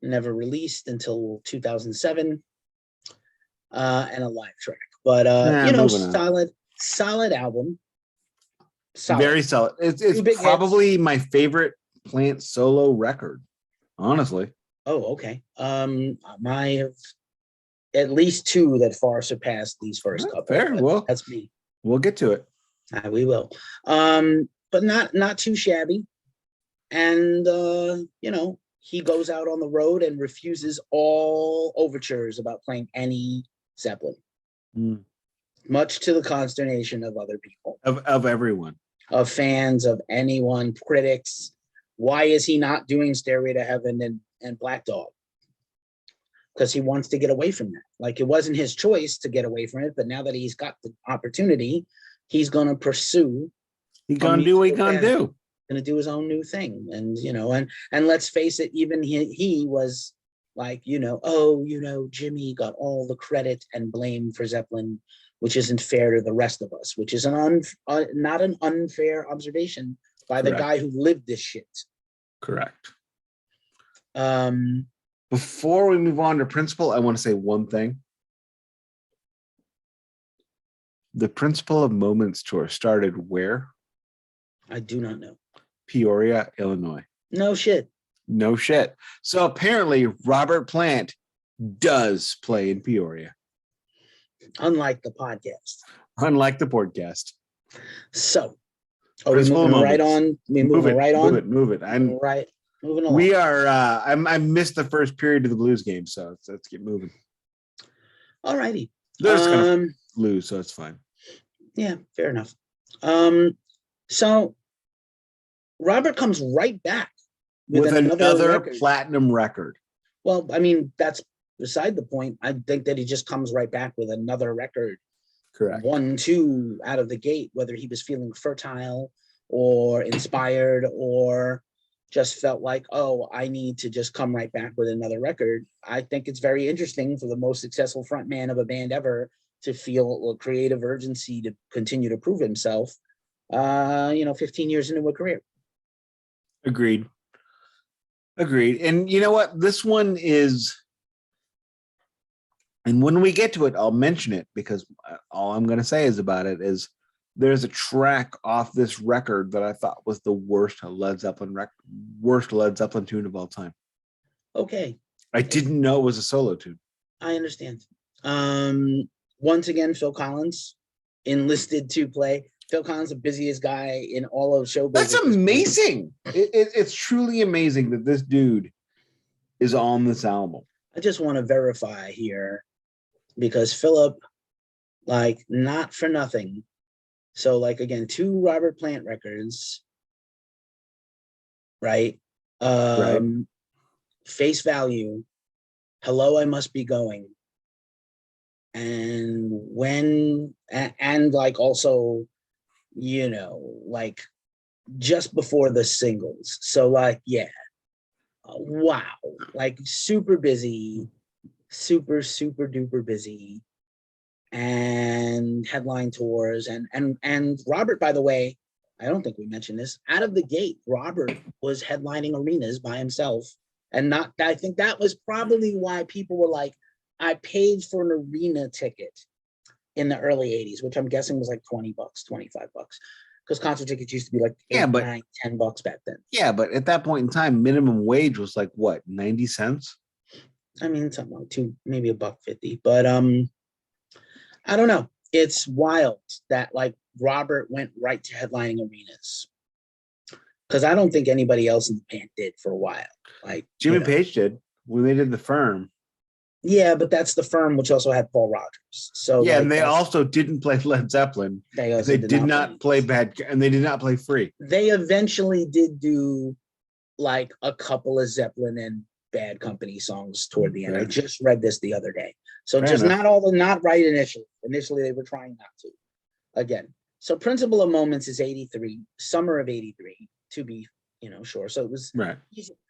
never released until 2007, and a live track. But you know, solid album. Solid. Very solid. It's probably hits. My favorite Plant solo record, honestly. Oh, okay. I have at least two that far surpassed these first couple. Fair. Well, that's me. We'll get to it. We will. But not too shabby. And you know, he goes out on the road and refuses all overtures about playing any Zeppelin. Much to the consternation of other people. Of everyone. Of fans, of anyone, critics. Why is he not doing Stairway to Heaven and Black Dog? Because he wants to get away from that. Like, it wasn't his choice to get away from it, but now that he's got the opportunity, he's going to pursue. He's going to do what he's going to do. Going to do his own new thing. And, you know, and let's face it, even he was like, you know, oh, you know, Jimmy got all the credit and blame for Zeppelin, which isn't fair to the rest of us, which is not an unfair observation by the guy who lived this shit. Correct. Before we move on to Principle, I want to say one thing. The Principle of Moments tour started where? I do not know. Peoria, Illinois. No shit. No shit. So apparently Robert Plant does play in Peoria. Unlike the podcast. Unlike the podcast. So, are we moving right on? Moving right on? Move it. Moving along. We are, I missed the first period of the Blues game, so let's get moving. All righty. They're just going to lose, so it's fine. Yeah, fair enough. So, Robert comes right back with another platinum record. Well, I mean, that's beside the point. I think that he just comes right back with another record. Correct. 1-2 out of the gate, whether he was feeling fertile or inspired or just felt like, oh, I need to just come right back with another record. I think it's very interesting for the most successful frontman of a band ever to feel a creative urgency to continue to prove himself, 15 years into a career. Agreed. And you know what? This one is, and when we get to it, I'll mention it because all I'm going to say is about it is there's a track off this record that I thought was the worst Led Zeppelin tune of all time. Okay. I didn't know it was a solo tune. I understand. Once again, Phil Collins enlisted to play. Phil Collins, the busiest guy in all of show business. That's amazing. It's truly amazing that this dude is on this album. I just want to verify here because Philip, like, not for nothing. So, like, again, 2 Robert Plant records, right? Face Value, Hello, I Must Be Going, and like also, you know, like just before the singles. So, like, yeah, wow, like super busy, super duper busy. And headline tours and Robert, by the way, I don't think we mentioned this, out of the gate, Robert was headlining arenas by himself. And I think that was probably why people were like, I paid for an arena ticket in the early 80s, which I'm guessing was like $20, $25. because concert tickets used to be like Yeah, eight, but- nine, $10 back then. Yeah, but at that point in time, minimum wage was like what, 90 cents? I mean, something like maybe $1.50. But I don't know. It's wild that like Robert went right to headlining arenas. Because I don't think anybody else in the band did for a while. Like Jimmy Page did when they did The Firm. Yeah, but that's the Firm, which also had Paul Rogers. So Yeah, like, and they also didn't play Led Zeppelin. they also They did not play Bad, and they did not play Free. They eventually did do like a couple of Zeppelin and Bad Company songs toward the end. Fair I just read this the other day. So Fair just enough. not right initially. Initially, they were trying not to. Again, so Principle of Moments is 83, summer of 83, to be, sure. So it was Right.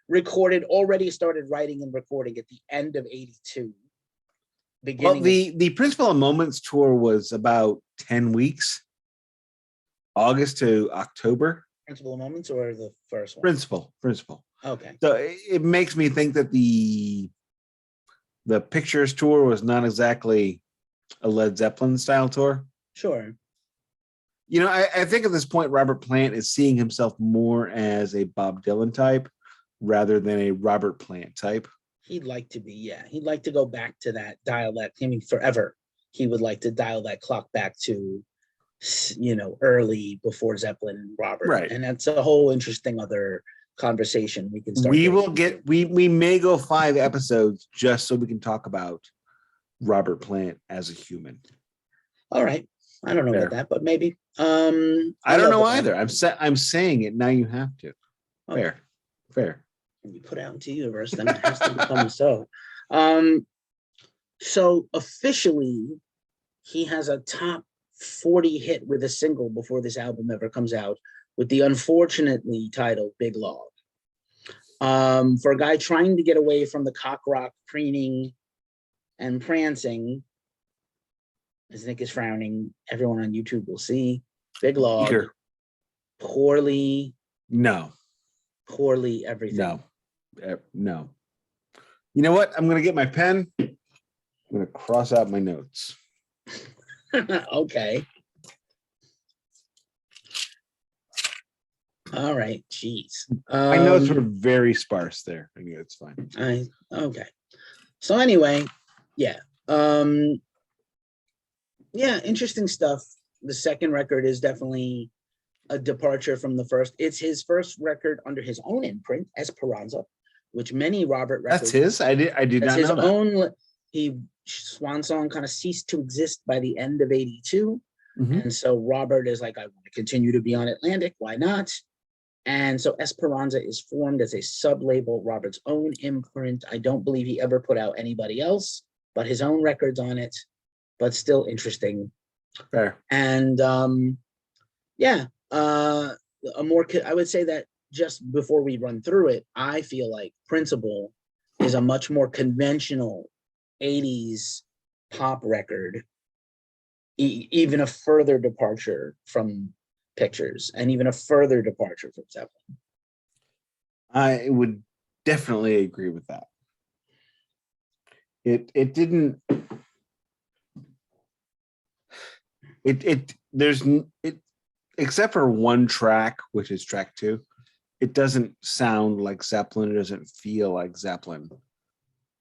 recorded, already started writing and recording at the end of 82. Well, the Principle of Moments tour was about 10 weeks, August to October. Principle of Moments or the first one? Principle. Okay. So it makes me think that the Pictures tour was not exactly a Led Zeppelin style tour. Sure. I think at this point, Robert Plant is seeing himself more as a Bob Dylan type rather than a Robert Plant type. He'd like to be, yeah. He'd like to go back to that dialect. I mean, forever. He would like to dial that clock back to, early before Zeppelin and Robert. Right. And that's a whole interesting other conversation we can start. We may go 5 episodes just so we can talk about Robert Plant as a human. All right. I don't know about that, but maybe. I don't know either. I'm saying it now. You have to. Okay. Fair. When you put out into the universe, then it has to become so. So officially, he has a top 40 hit with a single before this album ever comes out, with the unfortunately titled Big Log. For a guy trying to get away from the cock rock preening and prancing, as Nick is frowning, everyone on YouTube will see Big Log. Poorly everything. No. You know what? I'm going to get my pen. I'm going to cross out my notes. Okay. All right. Jeez. My notes were very sparse there. I mean, it's fine. Okay. So anyway, yeah. Yeah, interesting stuff. The second record is definitely a departure from the first. It's his first record under his own imprint, Esperanza, which many Robert records. That's his? I did not know that. Own. Swan Song kind of ceased to exist by the end of 82. Mm-hmm. And so Robert is like, I want to continue to be on Atlantic. Why not? And so Esperanza is formed as a sub-label, Robert's own imprint. I don't believe he ever put out anybody else, but his own records on it, but still interesting. Fair. And I would say that just before we run through it, I feel like Principle is a much more conventional 80s pop record, even a further departure from Pictures and even a further departure from Zeppelin. I would definitely agree with that. It didn't. Except for one track, which is track 2, it doesn't sound like Zeppelin. It doesn't feel like Zeppelin.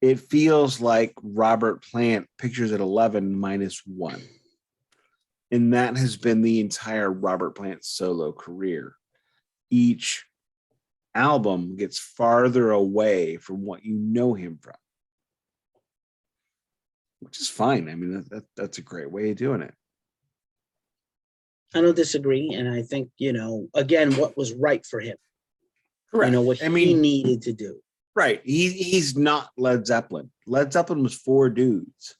It feels like Robert Plant, Pictures at 11 -1. And that has been the entire Robert Plant solo career. Each album gets farther away from what you know him from, which is fine. I mean, that's a great way of doing it. I don't disagree. And I think, again, what was right for him. Correct. What he needed to do. Right. He's not Led Zeppelin. Led Zeppelin was 4 dudes.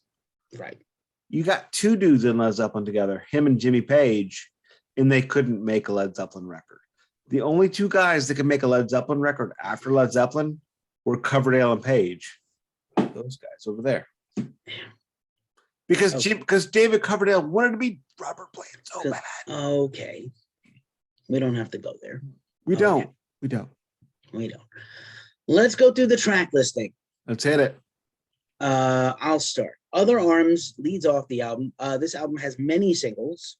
Right. You got 2 dudes in Led Zeppelin together, him and Jimmy Page, and they couldn't make a Led Zeppelin record. The only 2 guys that could make a Led Zeppelin record after Led Zeppelin were Coverdale and Page. Those guys over there. Because David Coverdale wanted to be Robert Plant so bad. Okay. We don't have to go there. We don't. Let's go through the track listing. Let's hit it. I'll start. Other Arms leads off the album. This album has many singles.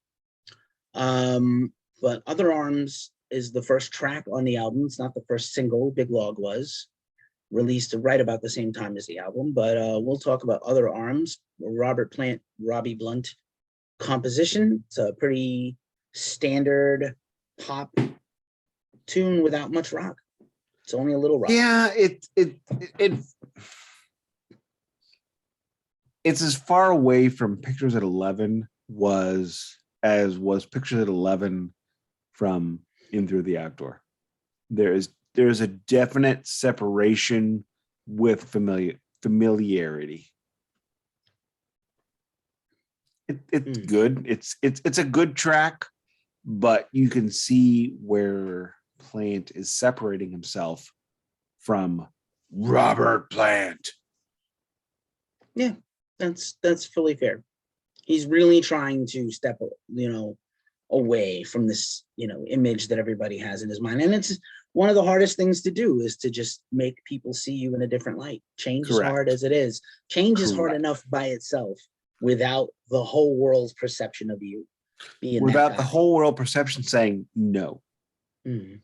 But Other Arms is the first track on the album. It's not the first single. Big Log was released right about the same time as the album. But we'll talk about Other Arms, Robert Plant, Robbie Blunt composition. It's a pretty standard pop tune without much rock. It's only a little rock. Yeah, it's as far away from Pictures at 11 was Pictures at 11 from In Through the Outdoor. There's a definite separation with familiarity. It's good. It's a good track, but you can see where Plant is separating himself from Robert Plant. Yeah, that's fully fair. He's really trying to step, away from this, image that everybody has in his mind. And it's one of the hardest things to do, is to just make people see you in a different light. Change is hard as it is. Change is hard enough by itself without the whole world's perception of you being without the whole world perception saying no. Mm.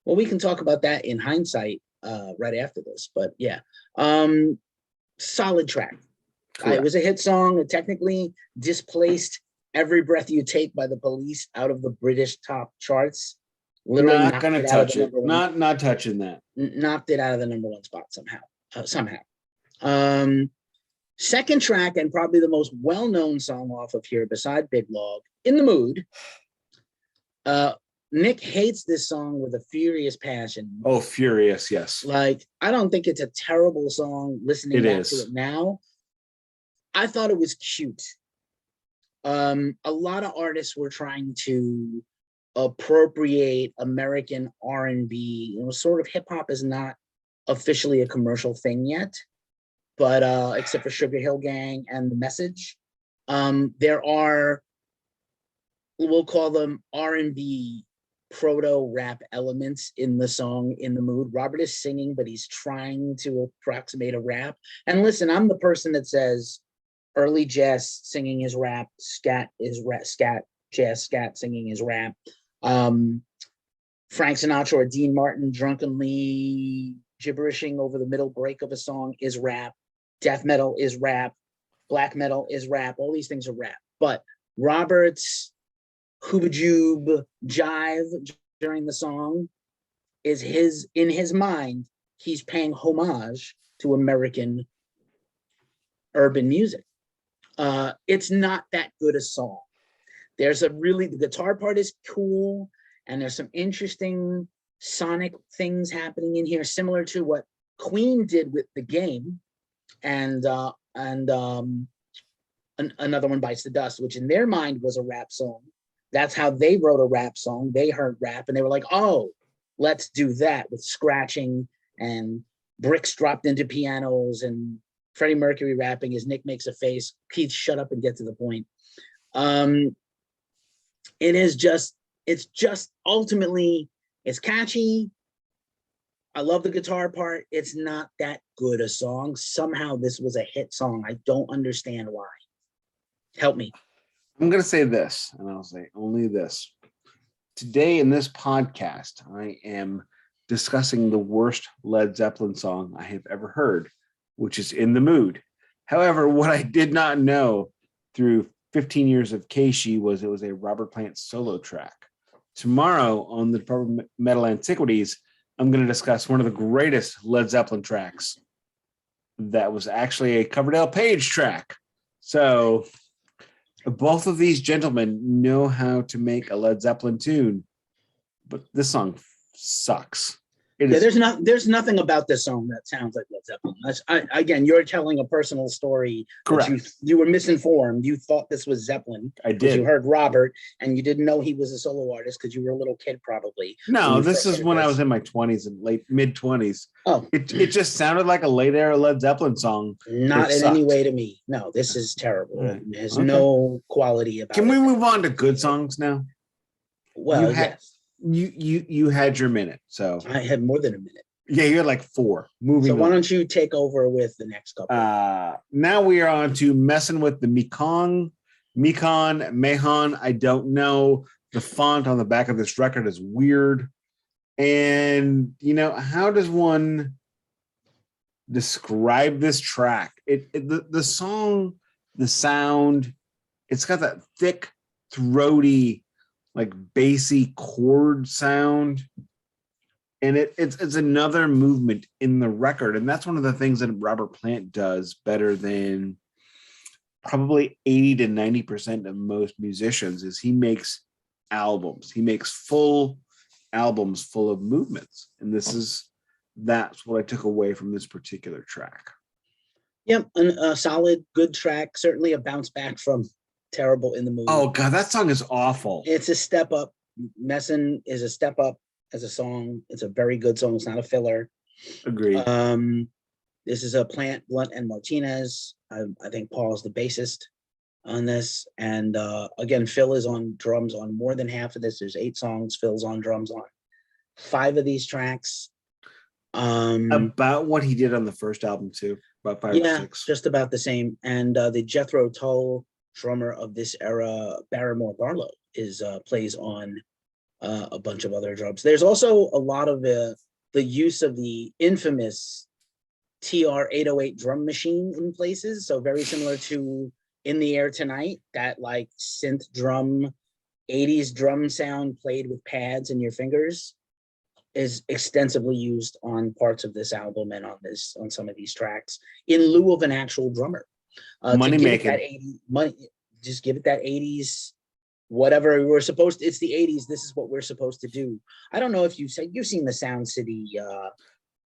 Well, we can talk about that in hindsight right after this, but yeah. Solid track. It was a hit song. It technically displaced Every Breath You Take by the Police out of the British top charts. Literally not gonna touch it. Not touching that. Knocked it out of the #1 spot somehow. Second track, and probably the most well-known song off of here beside Big Log, In the Mood. Nik hates this song with a furious passion. Oh, furious, yes. Like, I don't think it's a terrible song listening back to it now. I thought it was cute. A lot of artists were trying to appropriate American R&B. Sort of hip hop is not officially a commercial thing yet, but except for Sugar Hill Gang and The Message. There are, we'll call them R&B proto-rap elements in the song In the Mood. Robert is singing, but he's trying to approximate a rap. And listen, I'm the person that says early jazz singing is rap, scat is rap, jazz scat singing is rap. Frank Sinatra or Dean Martin drunkenly gibberishing over the middle break of a song is rap. Death metal is rap. Black metal is rap. All these things are rap. But Robert's hoobajoob jive during the song is in his mind, he's paying homage to American urban music. It's not that good a song. The guitar part is cool, and there's some interesting sonic things happening in here, similar to what Queen did with The Game, and Another One Bites the Dust, which in their mind was a rap song. That's how they wrote a rap song. They heard rap and they were like, oh, let's do that with scratching and bricks dropped into pianos and Freddie Mercury rapping as Nik makes a face. Keith, shut up and get to the point. It's just ultimately, it's catchy. I love the guitar part. It's not that good a song. Somehow this was a hit song. I don't understand why. Help me. I'm going to say this, and I'll say only this. Today in this podcast, I am discussing the worst Led Zeppelin song I have ever heard, which is In the Mood. However, what I did not know through 15 years of Keishi was it was a Robert Plant solo track. Tomorrow on the Department of Metal Antiquities, I'm going to discuss one of the greatest Led Zeppelin tracks that was actually a Coverdale Page track. So both of these gentlemen know how to make a Led Zeppelin tune, but this song sucks. There's nothing about this song that sounds like Led Zeppelin. Again, you're telling a personal story. Correct. You were misinformed. You thought this was Zeppelin. I did. You heard Robert, and you didn't know he was a solo artist because you were a little kid, probably. No, this is when I was in my 20s and mid-20s. Oh, it just sounded like a late era Led Zeppelin song. Not in any way to me. No, this is terrible. Right. There's no quality about it. Can we move on to good songs now? Well, yes. You had your minute, so I had more than a minute. Yeah, you had like 4. Moving on. Why don't you take over with the next couple? Now we are on to messing with the Mekong, Mahon, I don't know, The font on the back of this record is weird. And, how does one describe this track? The song, the sound, it's got that thick, throaty, like bassy chord sound. And it's another movement in the record. And that's one of the things that Robert Plant does better than probably 80 to 90% of most musicians is he makes albums. He makes full albums full of movements. And that's what I took away from this particular track. Yep, a solid, good track. Certainly a bounce back from Terrible in the Mood. Oh God, that song is awful. It's a step up. Messin is a step up as a song. It's a very good song. It's not a filler. Agreed. This is a Plant, Blunt, and Martinez. I think Paul's the bassist on this. And again, Phil is on drums on more than half of this. There's 8 songs. Phil's on drums on 5 of these tracks. About what he did on the first album too. About 5 or 6. Just about the same. And the Jethro Tull drummer of this era, Barrymore Barlow, plays on a bunch of other drums. There's also a lot of the use of the infamous TR-808 drum machine in places. So very similar to In the Air Tonight, that like synth drum, 80s drum sound played with pads in your fingers is extensively used on parts of this album and on some of these tracks in lieu of an actual drummer. Money making. Just give it that 80s, whatever we're supposed to. It's the 80s. This is what we're supposed to do. I don't know if you've seen the Sound City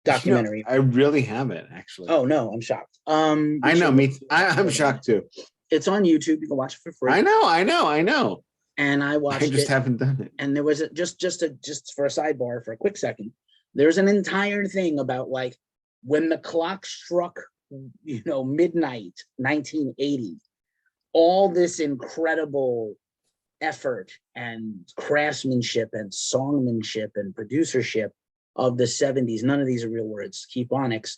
documentary. I really haven't actually. Oh no, I'm shocked. I know. I'm shocked too. It's on YouTube. You can watch it for free. I know. And I watched it. I just haven't done it. And there was just for a sidebar for a quick second. There's an entire thing about like when the clock struck, midnight, 1980. All this incredible effort and craftsmanship and songmanship and producership of the 70s. None of these are real words. Keep Onyx.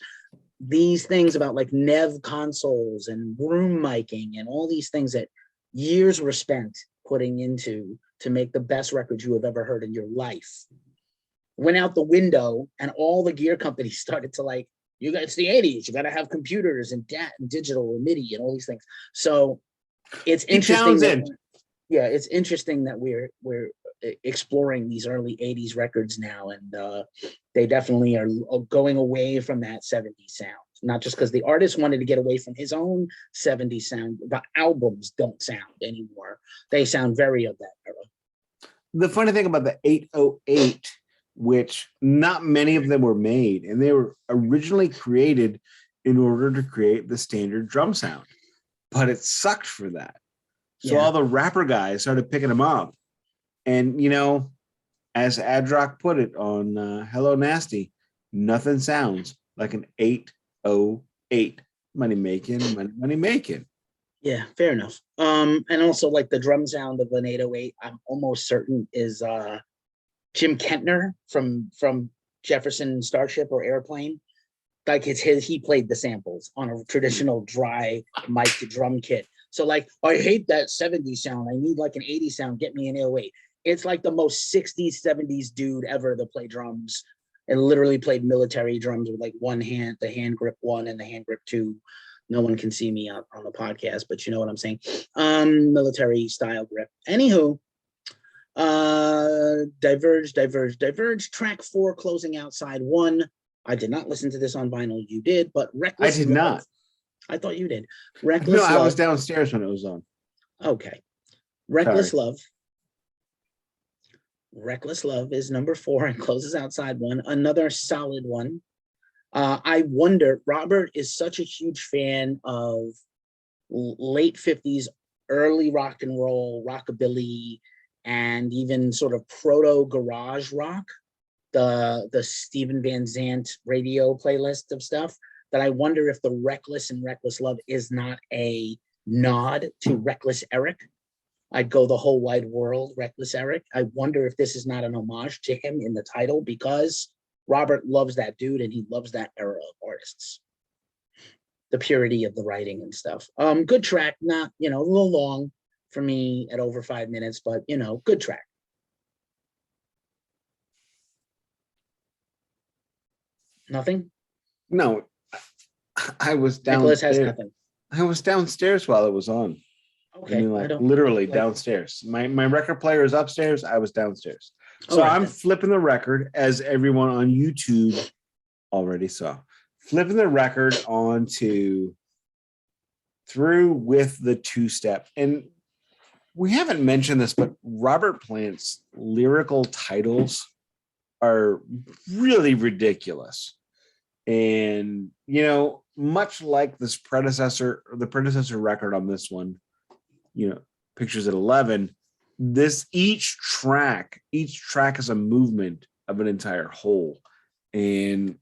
These things about like Nev consoles and room miking and all these things that years were spent putting into to make the best records you have ever heard in your life went out the window, and all the gear companies started to like, it's the 80s. You got to have computers and digital and MIDI and all these things. So it's interesting. It's interesting that we're exploring these early 80s records now, and they definitely are going away from that 70s sound. Not just because the artist wanted to get away from his own 70s sound, but albums don't sound anymore. They sound very of that era. The funny thing about the 808, which not many of them were made, and they were originally created in order to create the standard drum sound, but it sucked for that. So all the rapper guys started picking them up. And, as Adrock put it on Hello Nasty, nothing sounds like an 808. Money making. Yeah, fair enough. And also like the drum sound of an 808, I'm almost certain is Jim Kentner from Jefferson Starship or Airplane. Like he played the samples on a traditional dry mic drum kit. So like, I hate that 70s sound. I need like an 80s sound. Get me an 808. It's like the most 60s, 70s dude ever to play drums, and literally played military drums with like one hand, the hand grip 1 and the hand grip 2. No one can see me on the podcast, but you know what I'm saying. Military style grip. Anywho, Diverge. Track 4, closing out side 1. I did not listen to this on vinyl. You did, but Reckless. I did not. I thought you did. Reckless Love. I was downstairs when it was on. Okay. Reckless Love. Reckless Love is number 4 and closes out side 1. Another solid one. I wonder, Robert is such a huge fan of late 50s, early rock and roll, rockabilly, and even sort of proto garage rock, the Steven Van Zandt radio playlist of stuff, that I wonder if the Reckless and Reckless Love is not a nod to Reckless Eric. I'd go the whole wide world, Reckless Eric. I wonder if this is not an homage to him in the title, because Robert loves that dude and he loves that era of artists. The purity of the writing and stuff. Good track, not, a little long for me at over 5 minutes, but good track. Nothing. No, I was Nicholas has downstairs. nothing. I was downstairs while it was on. I Okay, mean, I like don't literally like. downstairs. My record player is upstairs. I was downstairs. All So right, I'm then. flipping the record, as everyone on YouTube already saw. Flipping the record onto Through with the two-step. And we haven't mentioned this, but Robert Plant's lyrical titles are really ridiculous. And, you know, much like the predecessor record on this one, you know, Pictures at 11, each track is a movement of an entire whole. And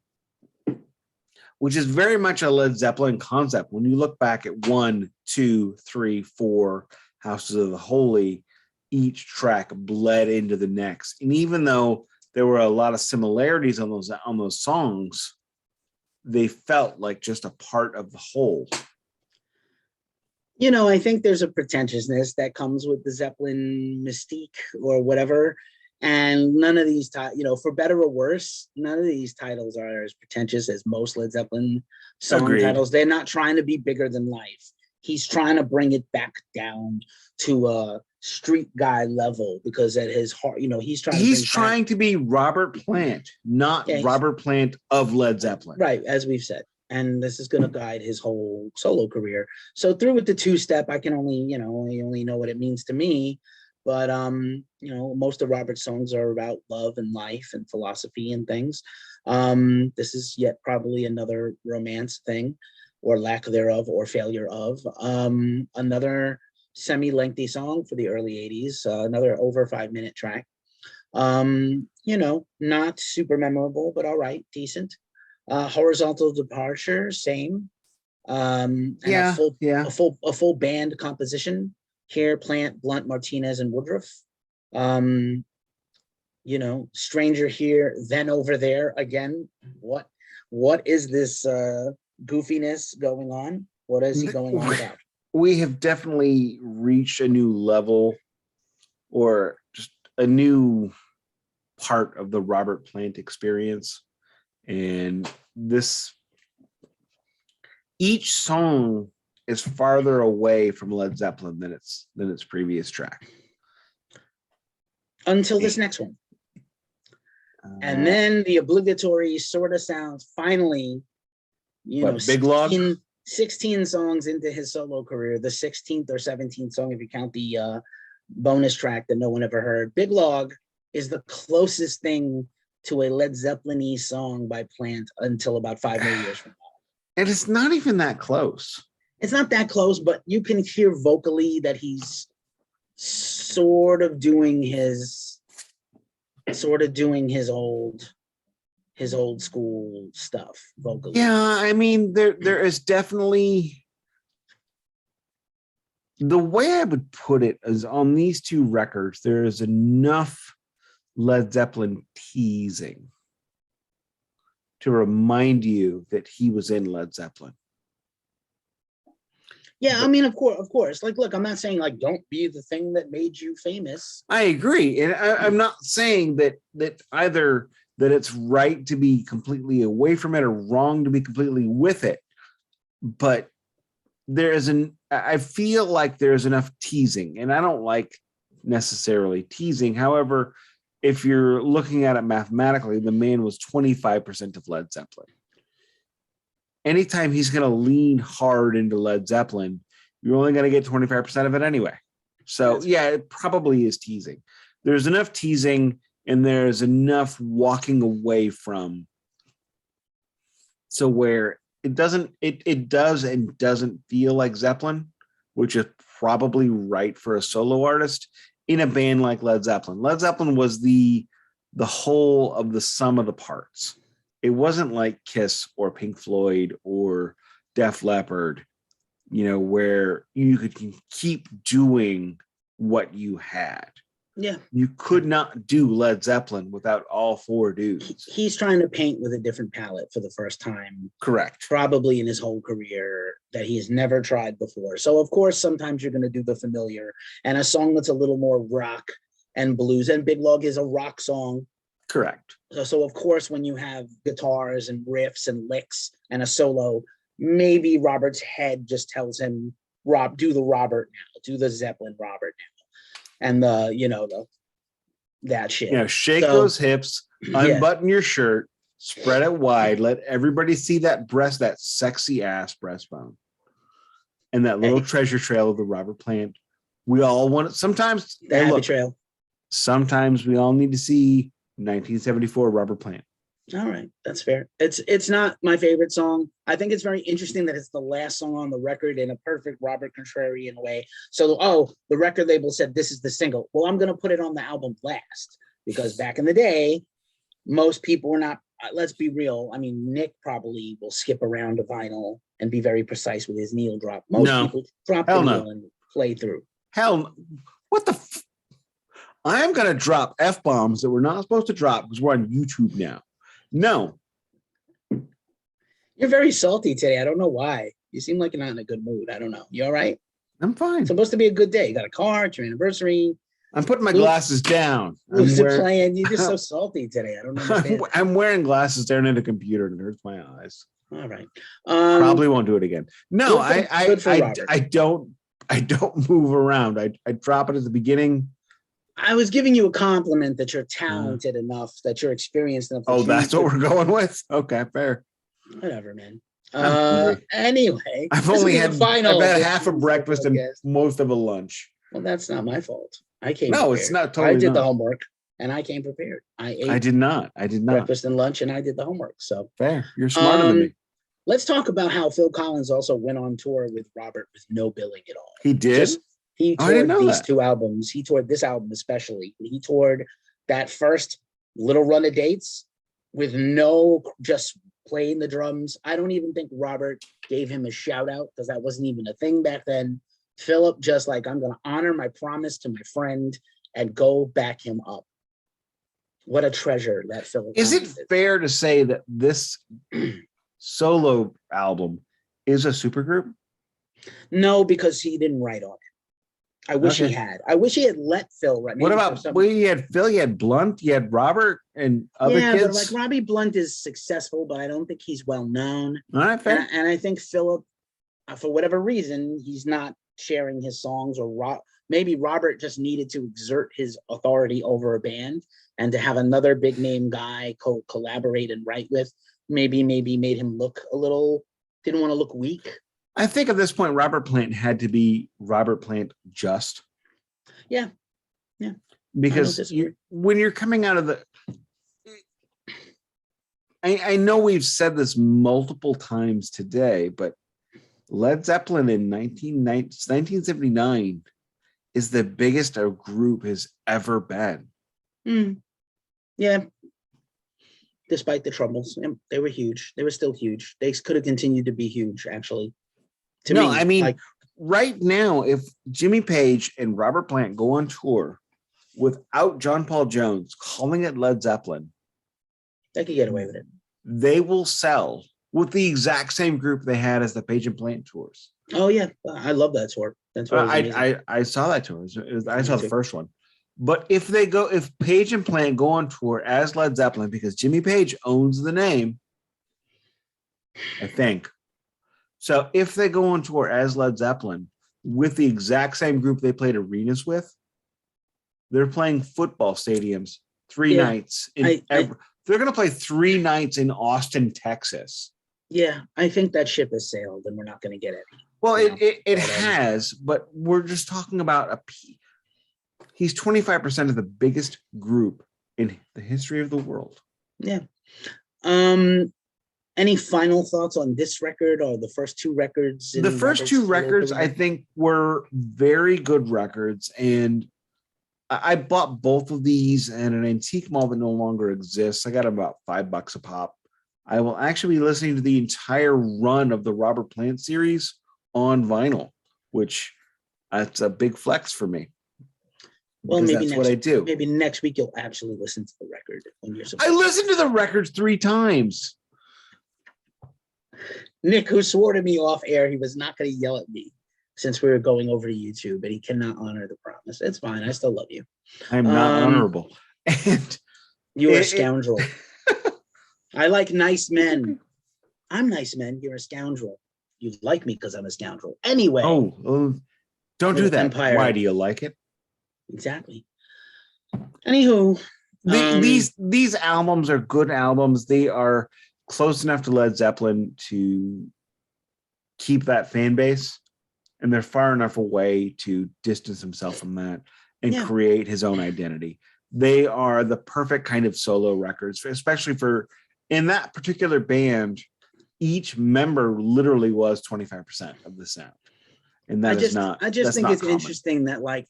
which is very much a Led Zeppelin concept. When you look back at 1, 2, 3, 4 Houses of the Holy, each track bled into the next. And even though there were a lot of similarities on those songs, they felt like just a part of the whole. You know, I think there's a pretentiousness that comes with the Zeppelin mystique or whatever. And none of these, for better or worse, none of these titles are as pretentious as most Led Zeppelin song Agreed. titles. They're not trying to be bigger than life. He's trying to bring it back down to a street guy level, because at his heart, he's trying to be Robert Plant, not Robert Plant of Led Zeppelin. Right, as we've said. And this is going to guide his whole solo career. So Through with the two-step, I can only know what it means to me. But, most of Robert's songs are about love and life and philosophy and things. This is yet probably another romance thing, or lack thereof, or failure of. Another semi-lengthy song for the early 80s, another over 5-minute track. Not super memorable, but all right, decent. Horizontal Departure, same. And a full band composition here: Plant, Blunt, Martinez, and Woodruff. Stranger Here, Then Over There again. What is this goofiness going on? What is he going on about? We have definitely reached a new level, or just a new part of the Robert Plant experience. And each song is farther away from Led Zeppelin than its previous track. Until this next one. And then the obligatory sort of sounds finally, Big Log? 16 songs into his solo career, the 16th or 17th song, if you count the bonus track that no one ever heard. Big Log is the closest thing to a Led Zeppelin-y song by Plant until about 5 more years from now. And it's not even that close. It's not that close, but you can hear vocally that he's sort of doing his old school stuff vocally. Yeah, I mean, there is definitely, the way I would put it is, on these two records, there is enough Led Zeppelin teasing to remind you that he was in Led Zeppelin. Yeah, I mean, of course. Like, look, I'm not saying like don't be the thing that made you famous. I agree, and I'm not saying that either that it's right to be completely away from it or wrong to be completely with it, but I feel like there's enough teasing, and I don't like necessarily teasing. However, if you're looking at it mathematically, the man was 25% of Led Zeppelin. Anytime he's going to lean hard into Led Zeppelin, you're only going to get 25% of it anyway. So yeah, it probably is teasing. There's enough teasing, and there's enough walking away from, so where it does and doesn't feel like Zeppelin, which is probably right for a solo artist in a band like Led Zeppelin. Led Zeppelin was the whole of the sum of the parts. It wasn't like Kiss or Pink Floyd or Def Leppard, where you could keep doing what you had. Yeah. You could not do Led Zeppelin without all four dudes. He's trying to paint with a different palette for the first time. Correct. Probably in his whole career, that he's never tried before. So of course, sometimes you're going to do the familiar, and a song that's a little more rock and blues. And Big Log is a rock song Correct. So of course, when you have guitars and riffs and licks and a solo, maybe Robert's head just tells him, Rob, do the Robert now, do the Zeppelin Robert now. And that shit. Shake those hips, unbutton your shirt, spread it wide, let everybody see that breast, that sexy ass breastbone. And that little treasure trail of the Robert Plant. We all want it. Sometimes the happy trail. Sometimes we all need to see 1974 Robert Plant. All right, that's fair. It's not my favorite song. I think it's very interesting that it's the last song on the record in a perfect Robert Contrarian way. So, the record label said this is the single. Well, I'm going to put it on the album last because back in the day, most people were not. Let's be real. I mean, Nick probably will skip around a vinyl and be very precise with his needle drop. Most people drop the needle and play through. What the? I'm going to drop F-bombs that we're not supposed to drop because we're on YouTube now. No. You're very salty today. I don't know why. You seem like you're not in a good mood. I don't know. You all right? I'm fine. It's supposed to be a good day. You got a car. It's your anniversary. I'm putting my glasses down. Playing. You're just so salty today. I don't understand. I'm wearing glasses staring at a computer and it hurts my eyes. All right. Probably won't do it again. No, I don't move around. I drop it at the beginning. I was giving you a compliment that you're talented enough, that you're experienced enough. That's what we're going with? Okay, fair. Whatever, man. Anyway, I've had half a breakfast and most of a lunch. Well, that's not my fault. I came prepared. It's not totally. I did the homework and I came prepared. I did not. Breakfast and lunch and I did the homework. So fair. You're smarter than me. Let's talk about how Phil Collins also went on tour with Robert with no billing at all. He did? He toured these two albums. He toured this album especially. He toured that first little run of dates with just playing the drums. I don't even think Robert gave him a shout out because that wasn't even a thing back then. Philip just I'm going to honor my promise to my friend and go back him up. What a treasure that Philip. Is it fair to say that this solo album is a supergroup? No, because he didn't write on it. I wish he had. I wish he had let Phil write. What about you had Phil, you had Blunt, you had Robert and other kids? But Robbie Blunt is successful, but I don't think he's well known. All right, fair. And I think Philip, for whatever reason, he's not sharing his songs, or maybe Robert just needed to exert his authority over a band and to have another big name guy collaborate and write with. Maybe made him look didn't want to look weak. I think at this point, Robert Plant had to be Robert Plant just. Yeah. Because when you're coming out of I know we've said this multiple times today, but Led Zeppelin in 1979 is the biggest a group has ever been. Yeah. Despite the troubles, they were huge. They were still huge. They could have continued to be huge, actually. Right now, if Jimmy Page and Robert Plant go on tour without John Paul Jones calling it Led Zeppelin, they could get away with it. They will sell with the exact same group they had as the Page and Plant tours. Oh yeah, I love that tour. That's I saw that tour. I saw the first one. But if Page and Plant go on tour as Led Zeppelin, because Jimmy Page owns the name, I think. So if they go on tour as Led Zeppelin with the exact same group they played arenas with, they're playing football stadiums 3 nights. They're going to play 3 nights in Austin, Texas. Yeah, I think that ship has sailed and we're not going to get it. Well, it has, but we're just talking about he's 25% of the biggest group in the history of the world. Yeah. Any final thoughts on this record or the first 2 records? The first 2 records, I think, were very good records. And I bought both of these at an antique mall that no longer exists. I got about $5 a pop. I will actually be listening to the entire run of the Robert Plant series on vinyl, which that's a big flex for me. Well, maybe that's what I do. Maybe next week you'll actually listen to the record when you're supposed I listened to the records 3 times. Nick, who swore to me off air, he was not going to yell at me since we were going over to YouTube, but he cannot honor the promise. It's fine. I still love you. I'm not honorable. And You are a scoundrel. I like nice men. I'm nice men. You're a scoundrel. You like me because I'm a scoundrel. Anyway. Don't do that. Empire. Why do you like it? Exactly. Anywho. These albums are good albums. They are close enough to Led Zeppelin to keep that fan base, and they're far enough away to distance himself from that and create his own identity. They are the perfect kind of solo records, especially for in that particular band. Each member literally was 25% of the sound, and that I just think it's interesting that like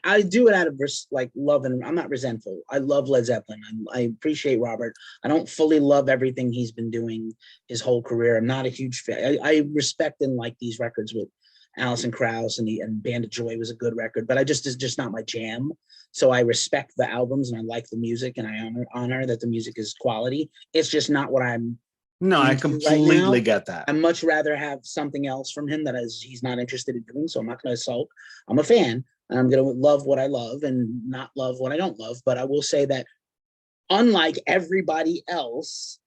I do it out of like love, and I'm not resentful. I love Led Zeppelin. I appreciate Robert. I don't fully love everything he's been doing his whole career. I'm not a huge fan. I respect and like these records with Alison Krauss and Band of Joy was a good record, but it's just not my jam. So I respect the albums and I like the music, and I honor that the music is quality. It's just not what I'm. No, I completely get that. I'd much rather have something else from him that he's not interested in doing. So I'm not going to sulk. I'm a fan, and I'm going to love what I love and not love what I don't love. But I will say that unlike everybody else,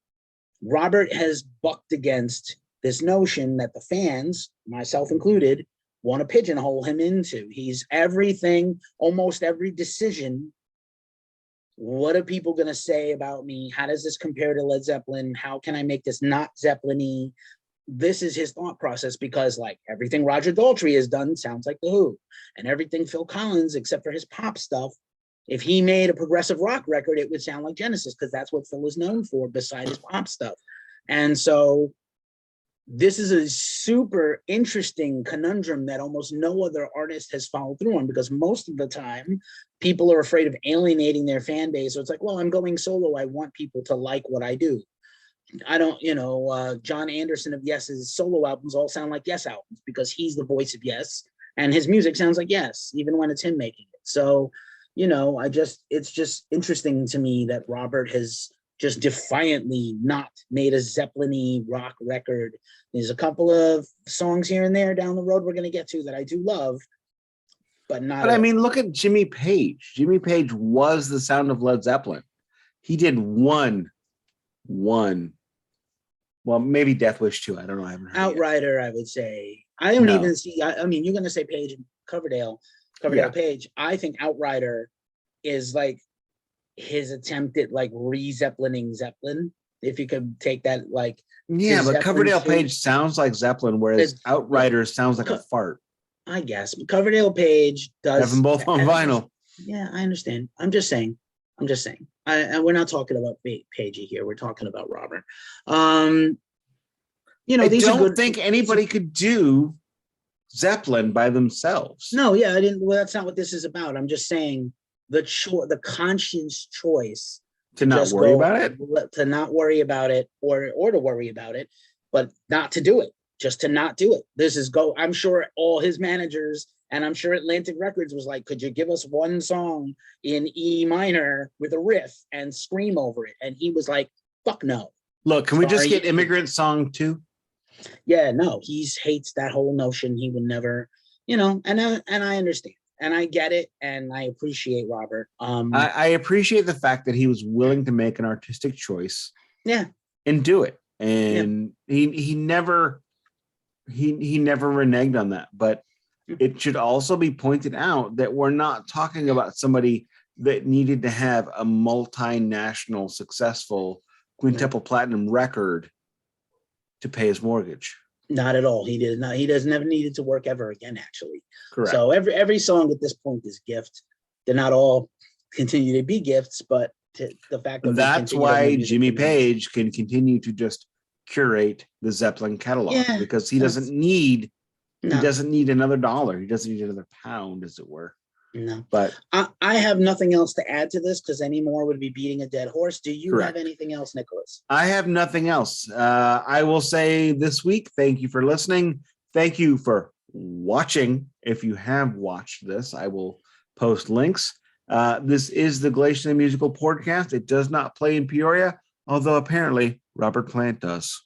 Robert has bucked against this notion that the fans, myself included, want to pigeonhole him into. He's everything, almost every decision. What are people going to say about me? How does this compare to Led Zeppelin? How can I make this not Zeppelin-y? This is his thought process, because like everything Roger Daltrey has done sounds like The Who, and everything Phil Collins, except for his pop stuff, if he made a progressive rock record, it would sound like Genesis, because that's what Phil is known for besides his pop stuff. And so this is a super interesting conundrum that almost no other artist has followed through on, because most of the time people are afraid of alienating their fan base. So it's like, well, I'm going solo. I want people to like what I do. I don't, John Anderson of Yes's solo albums all sound like Yes albums because he's the voice of Yes, and his music sounds like Yes, even when it's him making it. So, it's just interesting to me that Robert has just defiantly not made a Zeppelin-y rock record. There's a couple of songs here and there down the road we're going to get to that I do love, but not. But I mean, look at Jimmy Page. Jimmy Page was the sound of Led Zeppelin. He did one. Well, maybe Death Wish 2. I don't know. I haven't heard Outrider, I would say. I don't even see. I mean, you're going to say Page and Coverdale Page. I think Outrider is like his attempt at like re-Zeppelining Zeppelin, if you could take that like. Yeah, but Coverdale Page sounds like Zeppelin, whereas Outrider sounds like a fart. I guess. But Coverdale Page does have them both on vinyl. Yeah, I understand. I'm just saying. And we're not talking about Pagey here. We're talking about Robert. I don't think anybody could do Zeppelin by themselves. No, yeah, I didn't. Well, that's not what this is about. I'm just saying the conscious choice to not worry about it, or to worry about it, but not to do it. Just to not do it. I'm sure all his managers, and I'm sure Atlantic Records was like, could you give us one song in E minor with a riff and scream over it? And he was like, fuck no. Look, can we just get Immigrant Song 2? Yeah, no, he hates that whole notion. He would never, and I understand. And I get it, and I appreciate Robert. I appreciate the fact that he was willing to make an artistic choice. Yeah. And do it. And he never reneged on that. But it should also be pointed out that we're not talking about somebody that needed to have a multinational successful quintuple platinum record to pay his mortgage. Not at all. He did not. He doesn't ever needed to work ever again, actually. Correct. So every song at this point is gift. They're not all continue to be gifts, but the fact that's why Jimmy Page can continue to just curate the Zeppelin catalog, because he doesn't need another dollar. He doesn't need another pound, as it were. No, but I have nothing else to add to this, because any more would be beating a dead horse. Do you have anything else, Nicholas? I have nothing else. I will say this week, thank you for listening. Thank you for watching. If you have watched this, I will post links. This is the Glacially Musical Pouredcast. It does not play in Peoria, although apparently Robert Plant does.